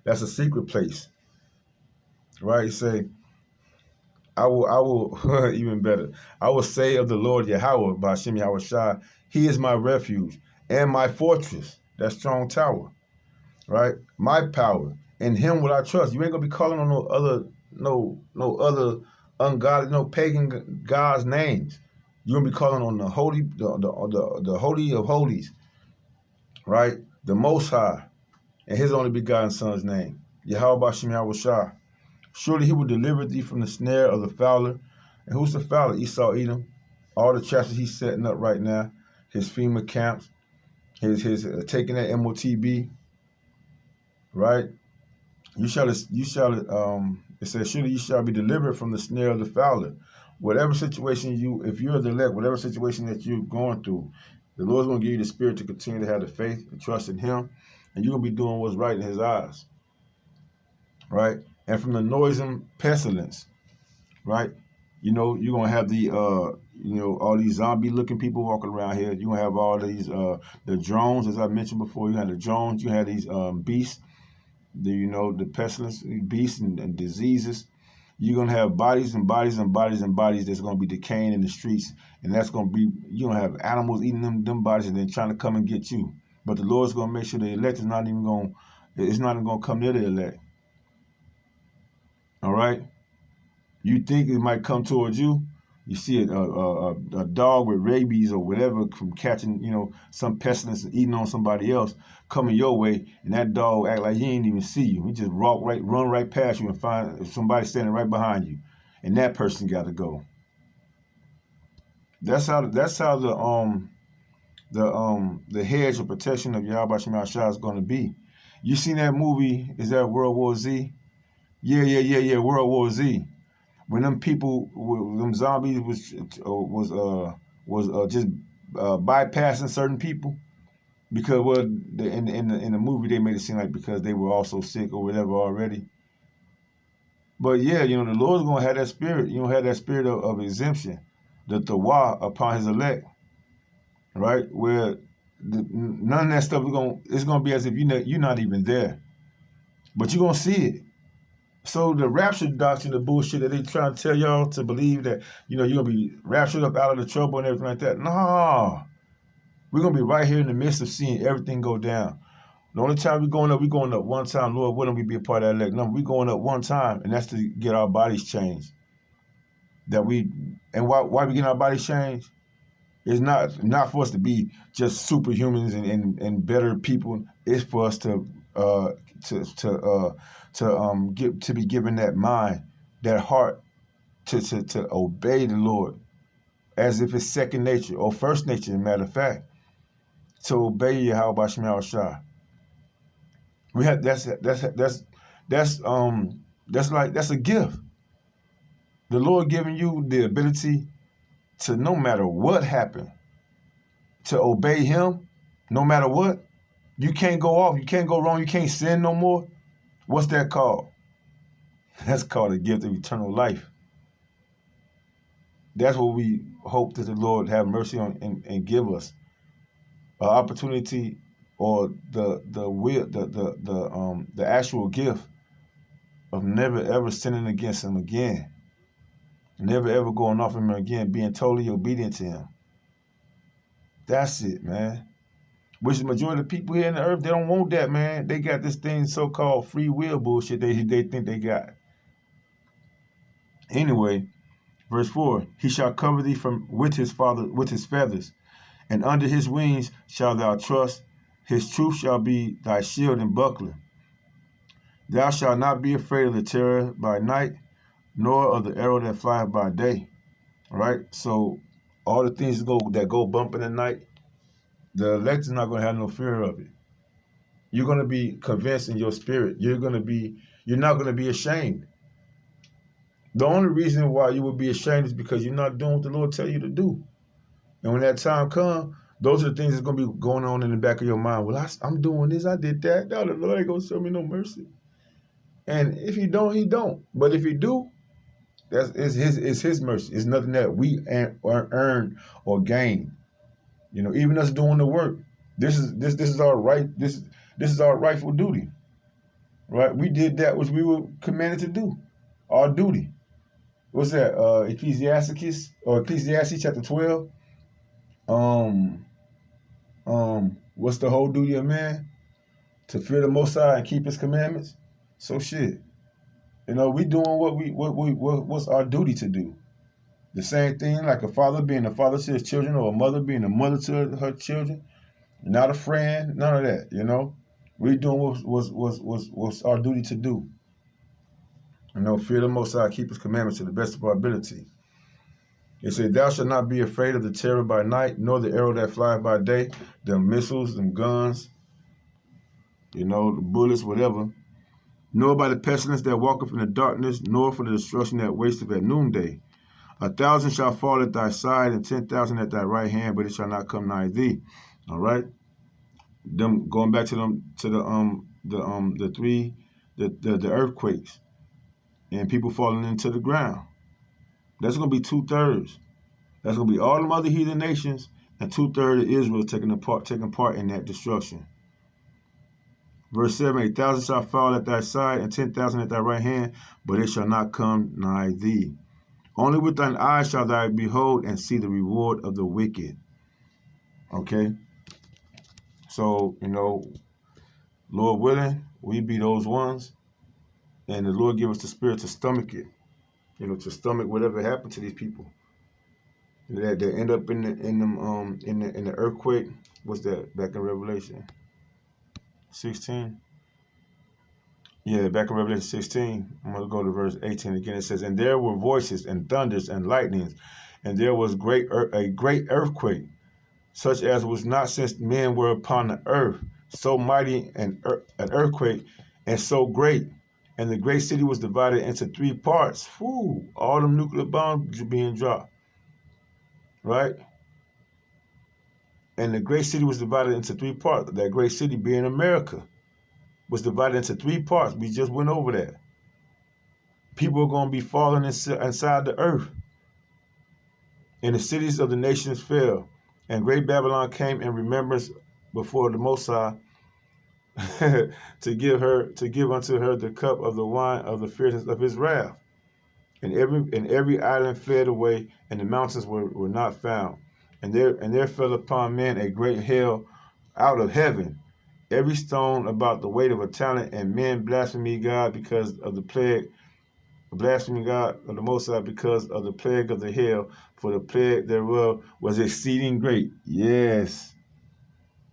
That's a secret place. Right? He say, I will, even better. I will say of the Lord Yahweh Bashim Yahushua, He is my refuge and my fortress, that strong tower. Right? My power. In Him will I trust. You ain't going to be calling on no other ungodly, no pagan God's names. You're gonna be calling on the holy, the holy of holies, right? The Most High, and His only begotten Son's name, Yahweh Bashim Yahushua. Surely He will deliver thee from the snare of the fowler. And who's the fowler? Esau, Edom. All the traps that he's setting up right now, his FEMA camps, his taking that MOTB, right? It says, surely you shall be delivered from the snare of the fowler. Whatever situation if you're the elect, whatever situation that you're going through, the Lord's going to give you the spirit to continue to have the faith and trust in Him, and you're going to be doing what's right in His eyes, right? And from the noisome pestilence, right? You're going to have the, all these zombie-looking people walking around here. You're going to have all these, the drones, as I mentioned before. You have the drones. You have these beasts. The pestilence, beasts and diseases. You're going to have bodies and bodies and bodies and bodies that's going to be decaying in the streets. And that's going to be, you're going to have animals eating them bodies and then trying to come and get you. But the Lord's going to make sure the elect is not even going to come near the elect. All right? You think it might come towards you. You see a dog with rabies or whatever from catching, some pestilence and eating on somebody else coming your way, and that dog act like he ain't even see you. He just run right past you and find somebody standing right behind you, and that person got to go. That's how the hedge of protection of Yahweh Bashim Yahushua is going to be. You seen that movie? Is that World War Z? Yeah. World War Z. When them people, them zombies was just bypassing certain people, because in the movie they made it seem like because they were also sick or whatever already. But yeah, the Lord's gonna have that spirit. Have that spirit of exemption, the tawah upon His elect, right? Where none of that stuff it's gonna be as if you're not even there, but you're gonna see it. So the rapture doctrine, the bullshit that they trying to tell y'all to believe that, you're going to be raptured up out of the trouble and everything like that. No. We're going to be right here in the midst of seeing everything go down. The only time we're going up one time. Lord, wouldn't we be a part of that elect? No, we're going up one time, and that's to get our bodies changed. Why we getting our bodies changed? It's not for us to be just superhumans and better people. It's for us to be given that mind, that heart, to obey the Lord, as if it's second nature or first nature. As a matter of fact, to obey Yahweh Bashim Yahushua. We have that's a gift. The Lord giving you the ability to, no matter what happened, to obey Him, no matter what. You can't go off. You can't go wrong. You can't sin no more. What's that called? That's called a gift of eternal life. That's what we hope that the Lord have mercy on and give us an opportunity, or the actual gift of never ever sinning against Him again, never ever going off Him again, being totally obedient to Him. That's it, man. Which the majority of the people here on the earth, they don't want that, man. They got this thing so-called free will bullshit they think they got. Anyway, verse 4, He shall cover thee with His feathers, and under His wings shalt thou trust. His truth shall be thy shield and buckler. Thou shalt not be afraid of the terror by night, nor of the arrow that flieth by day. All right? So all the things that go bump in the night, the elect is not going to have no fear of it. You're going to be convinced in your spirit. You're not going to be ashamed. The only reason why you would be ashamed is because you're not doing what the Lord tell you to do. And when that time comes, those are the things that's going to be going on in the back of your mind. Well, I'm doing this, I did that. No, the Lord ain't going to show me no mercy. And if he don't, he don't. But if he do, it's his mercy. It's nothing that we earn or gain. You know, even us doing the work. This is our right. This is our rightful duty. Right? We did that which we were commanded to do. Our duty. What's that? Ecclesiastes chapter 12. What's the whole duty of man? To fear the Most High and keep His commandments. So shit, you know, we doing what's our duty to do. The same thing, like a father being a father to his children, or a mother being a mother to her children. Not a friend, none of that. You know, we doing what's our duty to do. You know, fear the Most High, keep His commandments to the best of our ability. It said, "Thou shalt not be afraid of the terror by night, nor the arrow that flieth by day." Them missiles, them guns, you know, the bullets, whatever. "Nor by the pestilence that walketh in the darkness, nor for the destruction that wasteth at noonday. 1,000 shall fall at thy side, and 10,000 at thy right hand, but it shall not come nigh thee." All right. Them going back to the earthquakes and people falling into the ground. That's going to be 2/3. That's going to be all them other heathen nations, and 2/3 of Israel taking part in that destruction. Verse 7, 1,000 shall fall at thy side, and 10,000 at thy right hand, but it shall not come nigh thee. Only with thine eyes shall thou behold and see the reward of the wicked. Okay? So, you know, Lord willing, we be those ones, and the Lord give us the spirit to stomach it. You know, to stomach whatever happened to these people. That they end up in the earthquake. What's that? Back in Revelation 16. Yeah, back in Revelation 16. I'm gonna go to verse 18 again. It says, "And there were voices and thunders and lightnings, and there was a great earthquake, such as was not since men were upon the earth. So mighty an earthquake, and so great. And the great city was divided into 3 parts." Whew, all them nuclear bombs being dropped. Right? And the great city was divided into 3 parts. That great city being America was divided into 3 parts. We just went over that. People are going to be falling inside the earth. And the cities of the nations fell. And great Babylon came in remembrance before the Most High to give unto her the cup of the wine of the fierceness of his wrath. And every island fled away, and the mountains were not found. And there fell upon men a great hail out of heaven, every stone about the weight of a talent, and men blaspheming God because of the plague, blaspheming God of the Most High because of the plague of the hail, for the plague thereof was exceeding great. Yes,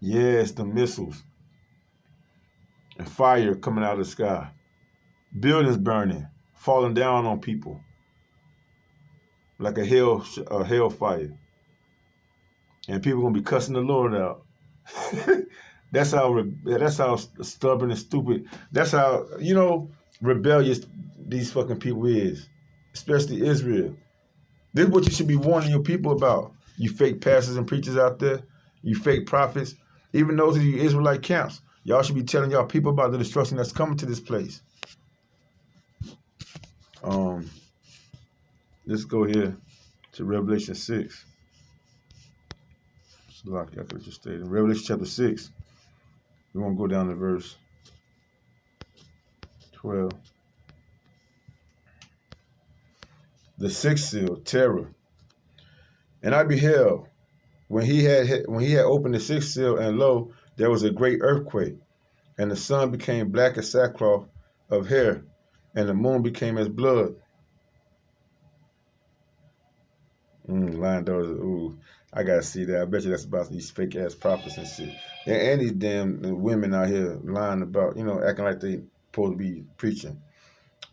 the missiles. And fire coming out of the sky. Buildings burning, falling down on people. Like a hellfire. And people going to be cussing the Lord out. That's how stubborn and stupid. That's how, you know, rebellious these fucking people is. Especially Israel. This is what you should be warning your people about. You fake pastors and preachers out there. You fake prophets. Even those of you Israelite camps. Y'all should be telling y'all people about the destruction that's coming to this place. Let's go here to Revelation 6. I could have just stayed in Revelation chapter 6. We're going to go down to verse 12. The 6th seal, terror. And I beheld, when he had opened the 6th seal, and lo, there was a great earthquake, and the sun became black as sackcloth of hair, and the moon became as blood. Lion daughters, ooh, I gotta see that. I bet you that's about these fake ass prophets and shit, and these damn women out here lying about, you know, acting like they supposed to be preaching.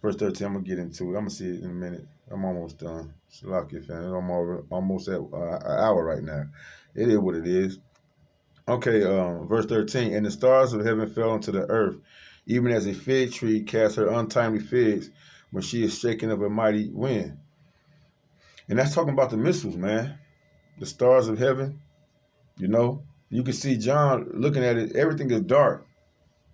Verse 13, I'm going to get into it. I'm going to see it in a minute. I'm almost done. Shalaki, fan. I'm almost at an hour right now. It is what it is. Okay, verse 13. And the stars of heaven fell into the earth, even as a fig tree casts her untimely figs when she is shaken of a mighty wind. And that's talking about the missiles, man. The stars of heaven, you know. You can see John looking at it. Everything is dark.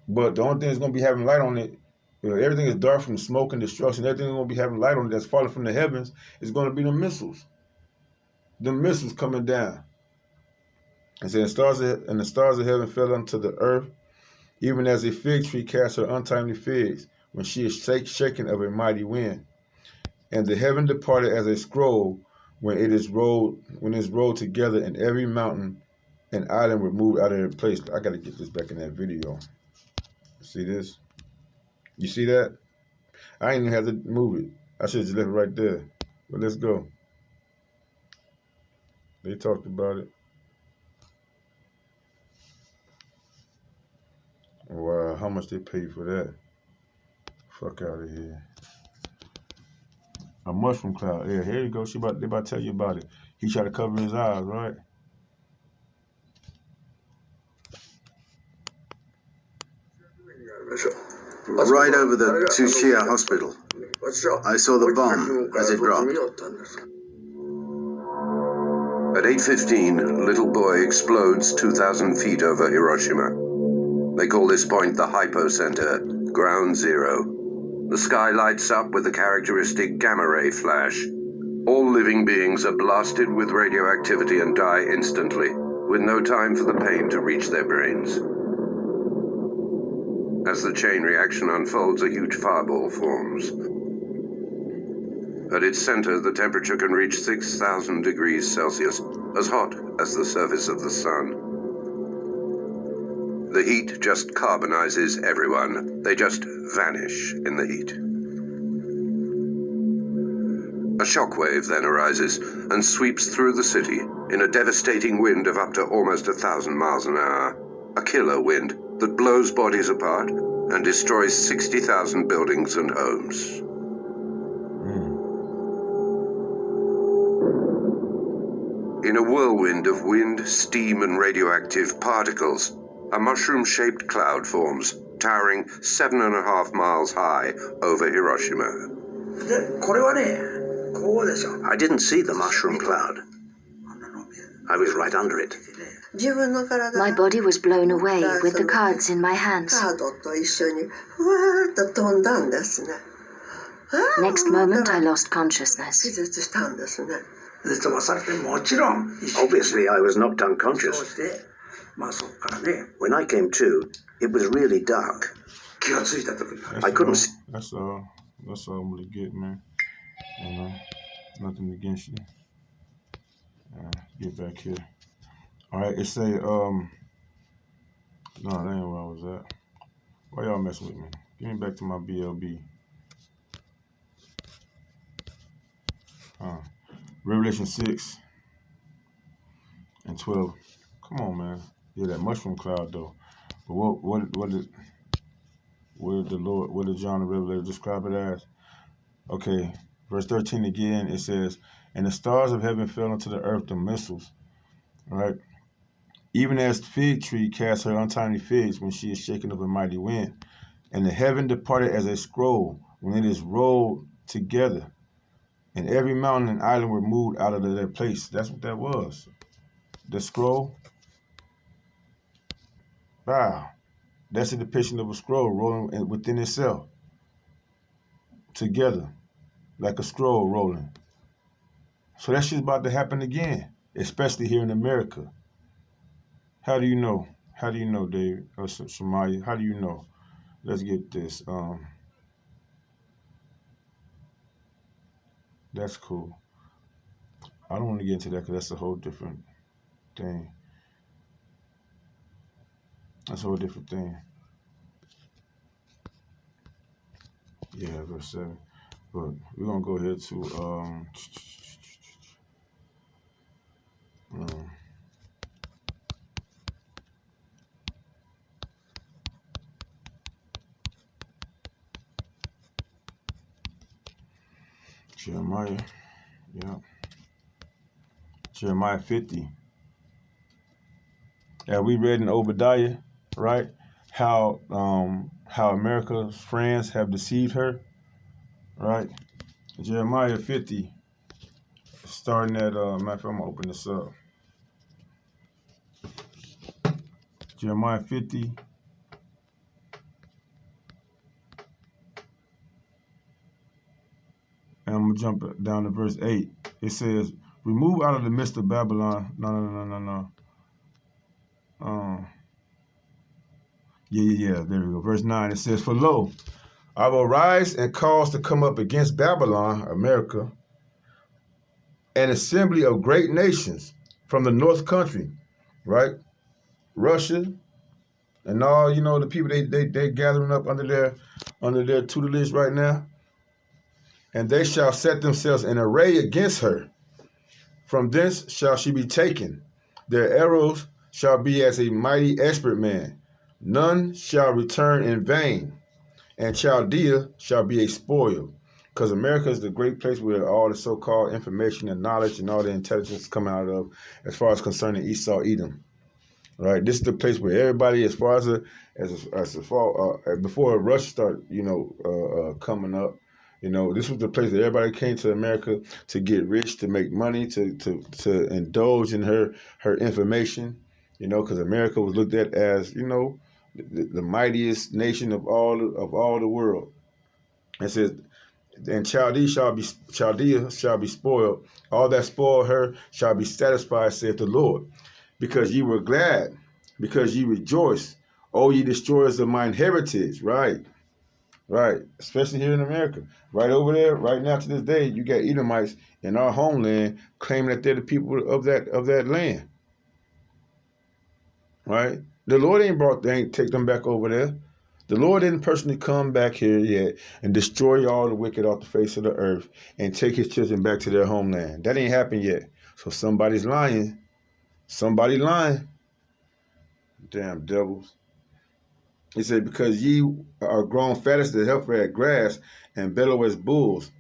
But the only thing that's going to be having light on it, everything is dark from smoke and destruction. Everything that's going to be having light on it that's falling from the heavens is going to be the missiles. The missiles coming down. And so the stars of heaven fell unto the earth, even as a fig tree casts her untimely figs when she is shaken of a mighty wind. And the heaven departed as a scroll when it is rolled together, and every mountain and island were moved out of their place. I got to get this back in that video. See this? You see that? I ain't even have to move it. I should have just left it right there. But let's go. They talked about it. Wow, how much they pay for that? Fuck out of here. A mushroom cloud. Yeah, here you go. They about to tell you about it. He tried to cover his eyes, right? Right over the Tushia hospital. I saw the bomb as it dropped. At 8:15, little boy explodes 2,000 feet over Hiroshima. They call this point the hypocenter, ground zero. The sky lights up with the characteristic gamma ray flash. All living beings are blasted with radioactivity and die instantly, with no time for the pain to reach their brains. As the chain reaction unfolds, a huge fireball forms. At its center, the temperature can reach 6,000 degrees Celsius, as hot as the surface of the sun. The heat just carbonizes everyone. They just vanish in the heat. A shockwave then arises and sweeps through the city in a devastating wind of up to almost 1,000 miles an hour. A killer wind that blows bodies apart and destroys 60,000 buildings and homes. In a whirlwind of wind, steam, and radioactive particles, a mushroom-shaped cloud forms, towering 7.5 miles high over Hiroshima. I didn't see the mushroom cloud. I was right under it. My body was blown away with the cards in my hands. Next moment, I lost consciousness. Obviously, I was knocked unconscious. When I came to, it was really dark. I couldn't see. That's all I'm gonna get, man. You know, nothing against you. Get back here. All right, it say, no, that ain't where I was at. Why y'all messing with me? Get me back to my BLB. Revelation 6 and 12. Come on, man. Yeah, that mushroom cloud though. But what did John the Revelator describe it as? Okay, verse 13 again, it says, and the stars of heaven fell into the earth, the missiles, right? Even as the fig tree casts her untimely figs when she is shaken of a mighty wind. And the heaven departed as a scroll when it is rolled together. And every mountain and island were moved out of their place. That's what that was. The scroll. Wow. That's a depiction of a scroll rolling within itself. Together. Like a scroll rolling. So that shit's about to happen again. Especially here in America. How do you know? How do you know, Dave? Or Shemaya? How do you know? Let's get this. That's cool. I don't want to get into that because that's a whole different thing. That's a whole different thing. Yeah, verse 7. But we're going to go ahead to... Jeremiah, yeah. Jeremiah 50. Yeah, we read in Obadiah, right? How America's friends have deceived her, right? Jeremiah 50, starting at matter of fact, I'm gonna open this up. Jeremiah 50. And I'm gonna jump down to verse 8. It says, "Remove out of the midst of Babylon." No. Yeah. There we go. Verse 9. It says, "For lo, I will rise and cause to come up against Babylon, America, an assembly of great nations from the north country," right? Russia and all, the people they gathering up under their tutelage right now. "And they shall set themselves in array against her. From thence shall she be taken. Their arrows shall be as a mighty expert man. None shall return in vain. And Chaldea shall be a spoil." Because America is the great place where all the so-called information and knowledge and all the intelligence come out of, as far as concerning Esau, Edom. Right? This is the place where everybody, as far as before Russia started, coming up, this was the place that everybody came to America to get rich, to make money, to indulge in her information, because America was looked at as, the mightiest nation of all the world. It says, "And Chaldea shall be spoiled. All that spoil her shall be satisfied, saith the Lord. Because ye were glad, because ye rejoiced, O ye destroyers of mine heritage." Right. Especially here in America. Right over there, right now to this day, you got Edomites in our homeland claiming that they're the people of that land. Right? The Lord ain't take them back over there. The Lord didn't personally come back here yet and destroy all the wicked off the face of the earth and take his children back to their homeland. That ain't happened yet. So somebody's lying. Somebody lying. Damn devils. He said, "Because ye are grown fat as the heifer at grass and bellow as bulls,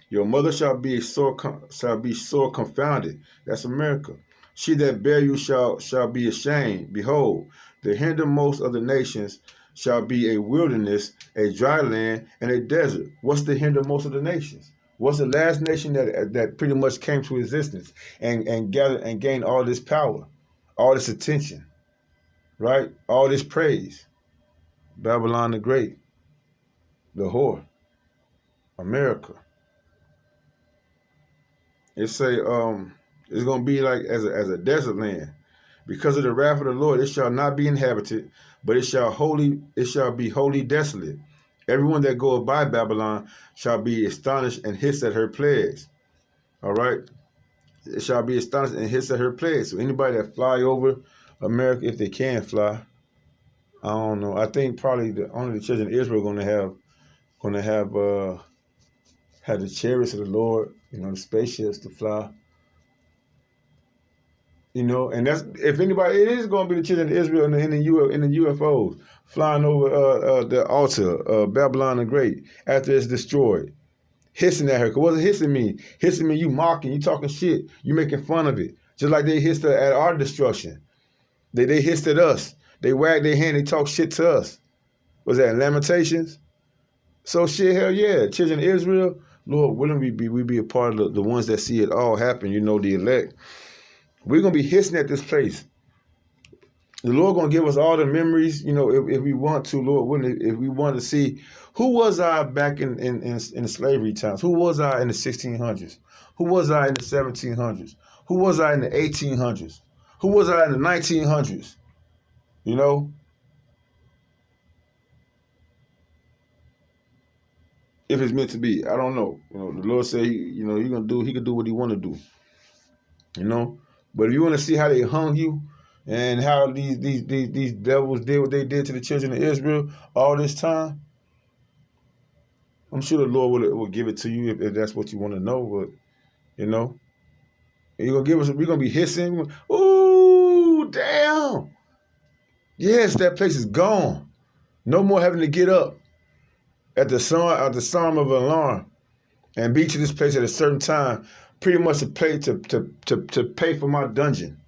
your mother shall be sore confounded." That's America. "She that bare you shall be ashamed. Behold, the hindermost of the nations shall be a wilderness, a dry land, and a desert." What's the hindermost of the nations? What's the last nation that pretty much came to existence and gathered and gained all this power, all this attention, right? All this praise? Babylon the Great, the whore, America. It say it's gonna be like as a desert land. "Because of the wrath of the Lord, it shall not be inhabited, but it shall be wholly desolate. Everyone that goeth by Babylon shall be astonished and hiss at her plagues." All right? It shall be astonished and hiss at her plagues. So anybody that fly over America, if they can fly, I don't know. I think probably only the children of Israel are gonna have the chariots of the Lord, the spaceships to fly. And that's, if anybody, it is going to be the children of Israel in the UFOs flying over the altar, Babylon the Great, after it's destroyed, hissing at her. Because what does hissing mean? Hissing mean you mocking, you talking shit, you making fun of it. Just like they hissed at our destruction. They hissed at us. They wagged their hand, they talk shit to us. Was that in Lamentations? So shit, hell yeah, children of Israel, Lord, wouldn't we be a part of the ones that see it all happen, the elect. We're going to be hissing at this place. The Lord going to give us all the memories, if we want to, Lord, if we want to see who was I back in the slavery times? Who was I in the 1600s? Who was I in the 1700s? Who was I in the 1800s? Who was I in the 1900s? If it's meant to be, I don't know. The Lord said, he can do what he want to do. But if you want to see how they hung you and how these devils did what they did to the children of Israel all this time, I'm sure the Lord will give it to you if that's what you want to know. But, you're going to give us, we're going to be hissing. Ooh, damn. Yes, that place is gone. No more having to get up at the sound of an alarm and be to this place at a certain time, pretty much to pay for my dungeon.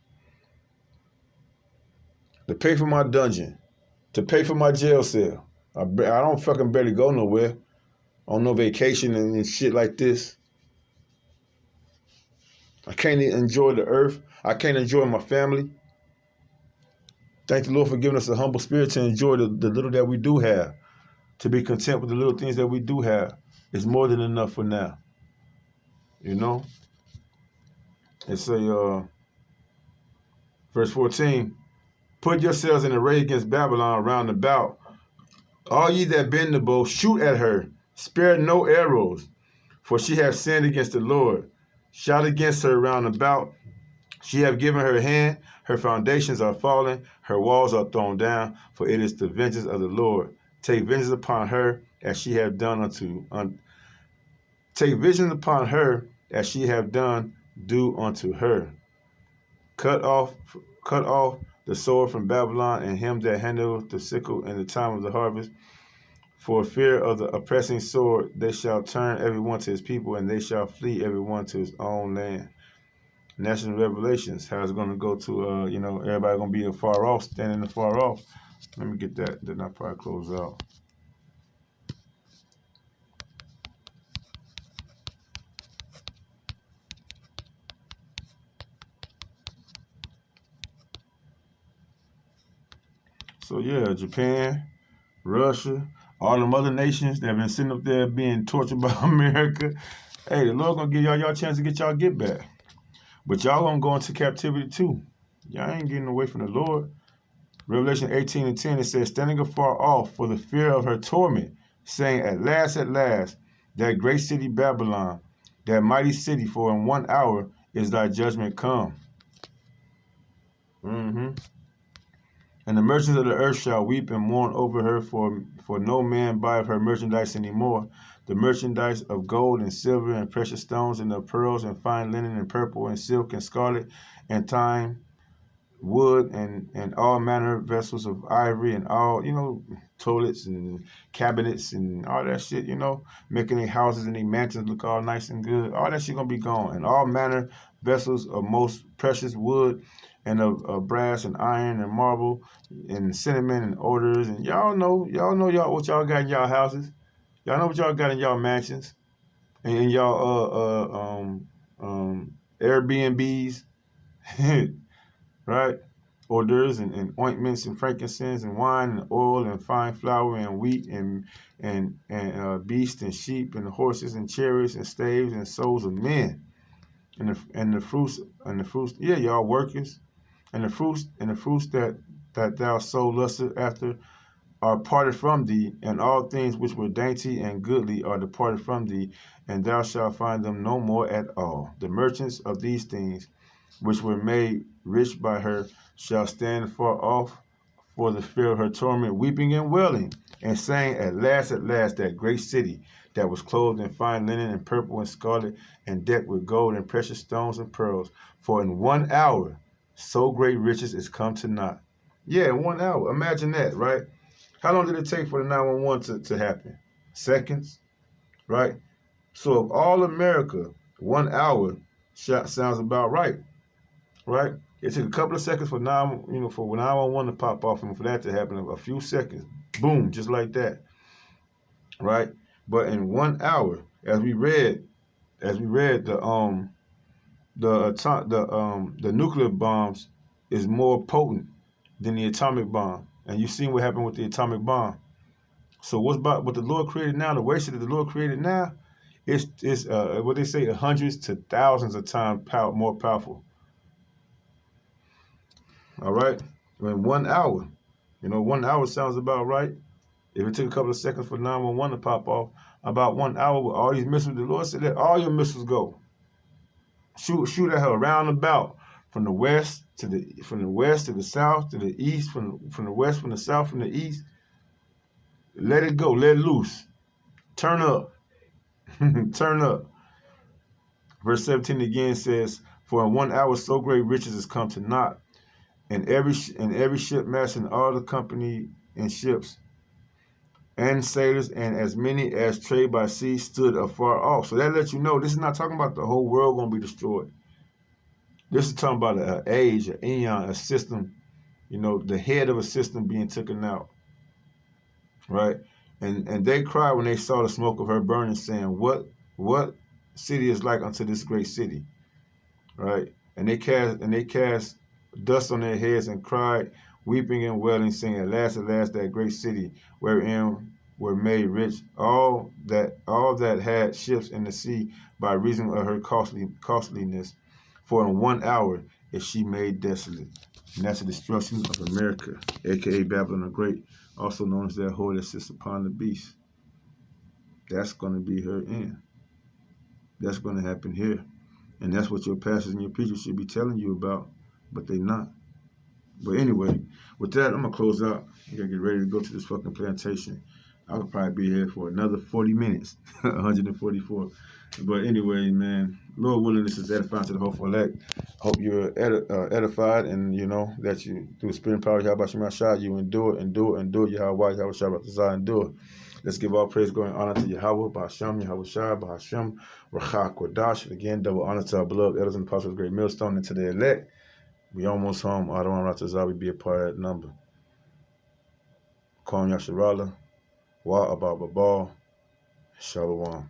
To pay for my dungeon. To pay for my jail cell. I don't fucking barely go nowhere. On no vacation and shit like this. I can't enjoy the earth. I can't enjoy my family. Thank the Lord for giving us a humble spirit to enjoy the little that we do have. To be content with the little things that we do have. It's more than enough for now. You know? It's a verse 14. Put yourselves in array against Babylon round about. All ye that bend the bow, shoot at her. Spare no arrows. For she hath sinned against the Lord. Shout against her round about. She hath given her hand. Her foundations are fallen. Her walls are thrown down. For it is the vengeance of the Lord. Take vengeance upon her as she hath done take vengeance upon her as she hath done, do unto her. Cut off the sword from Babylon, and him that handleth the sickle in the time of the harvest. For fear of the oppressing sword, they shall turn everyone to his people, and they shall flee everyone to his own land. National Revelations, how it's going to go to, everybody going to be afar off, standing afar off. Let me get that, then I'll probably close out. So yeah, Japan, Russia, all them other nations that have been sitting up there being tortured by America. Hey, the Lord gonna give y'all chance to get y'all get back. But y'all gonna go into captivity too. Y'all ain't getting away from the Lord. Revelation 18:10, it says, standing afar off for the fear of her torment, saying, at last, that great city Babylon, that mighty city, for in 1 hour is thy judgment come. And the merchants of the earth shall weep and mourn over her, for no man buyeth her merchandise any more. The merchandise of gold and silver and precious stones and of pearls and fine linen and purple and silk and scarlet and thyme, wood and all manner of vessels of ivory and all, toilets and cabinets and all that shit, making their houses and their mansions look all nice and good. All that shit gonna be gone. And all manner vessels of most precious wood and of brass and iron and marble and cinnamon and odors. And y'all know what y'all got in y'all houses. Y'all know what y'all got in y'all mansions and in y'all Airbnbs, right? Odors and ointments and frankincense and wine and oil and fine flour and wheat and beasts and sheep and horses and chariots and staves and souls of men and the fruits, yeah, y'all workers. And the fruits that thou so lusteth after are parted from thee, and all things which were dainty and goodly are departed from thee, and thou shalt find them no more at all. The merchants of these things, which were made rich by her, shall stand far off for the fear of her torment, weeping and wailing, and saying, at last, that great city that was clothed in fine linen and purple and scarlet, and decked with gold and precious stones and pearls, for in 1 hour so great riches is come to naught. Yeah, in 1 hour. Imagine that, right? How long did it take for the 911 to happen? Seconds, right? So of all America, 1 hour sounds about right, right? It took a couple of seconds for 911 to pop off, and for that to happen, a few seconds, boom, just like that, right? But in 1 hour, as we read the nuclear bombs is more potent than the atomic bomb. And you've seen what happened with the atomic bomb. So what the Lord created now, the waste that the Lord created now, is what they say, hundreds to thousands of times more powerful. All right? In 1 hour. 1 hour sounds about right. If it took a couple of seconds for 911 to pop off, about 1 hour with all these missiles, the Lord said, let all your missiles go. Shoot at her around about, from the west to the south, to the east, from the west, from the south, from the east. Let it go, let it loose. Turn up. Turn up. Verse 17 again says, for in 1 hour so great riches is come to naught, and every shipmaster and all the company in ships and sailors, and as many as trade by sea stood afar off. So that lets you know this is not talking about the whole world going to be destroyed. This is talking about an age, an eon, a system, you know, the head of a system being taken out, right? And they cried when they saw the smoke of her burning, saying, what city is like unto this great city, right? And they cast dust on their heads and cried, weeping and wailing, saying, alas, that great city wherein were made rich all that had ships in the sea by reason of her costliness. For in 1 hour is she made desolate. And that's the destruction of America, aka Babylon the Great, also known as that whore that sits upon the beast. That's going to be her end. That's going to happen here. And that's what your pastors and your preachers should be telling you about, but they not. But anyway, with that, I'm going to close out. I got to get ready to go to this fucking plantation. I could probably be here for another 40 minutes, 144. But anyway, man, Lord willing, this is edifying to the hopeful elect. Hope you're edified, and you know that you, through the spirit and power of Yahweh Shema Shah, you endure, Yahweh Shah Shah, endure. Let's give all praise, glory, and honor to Yahweh, Bahasham, Yahweh Shah, Bahasham, Rachah Kodash. Again, double honor to our beloved elders and apostles of the great millstone, and to the elect. We almost home. I don't want to be a part of that number. Kwam Yasharala, Wa Abba Babal, Shalom.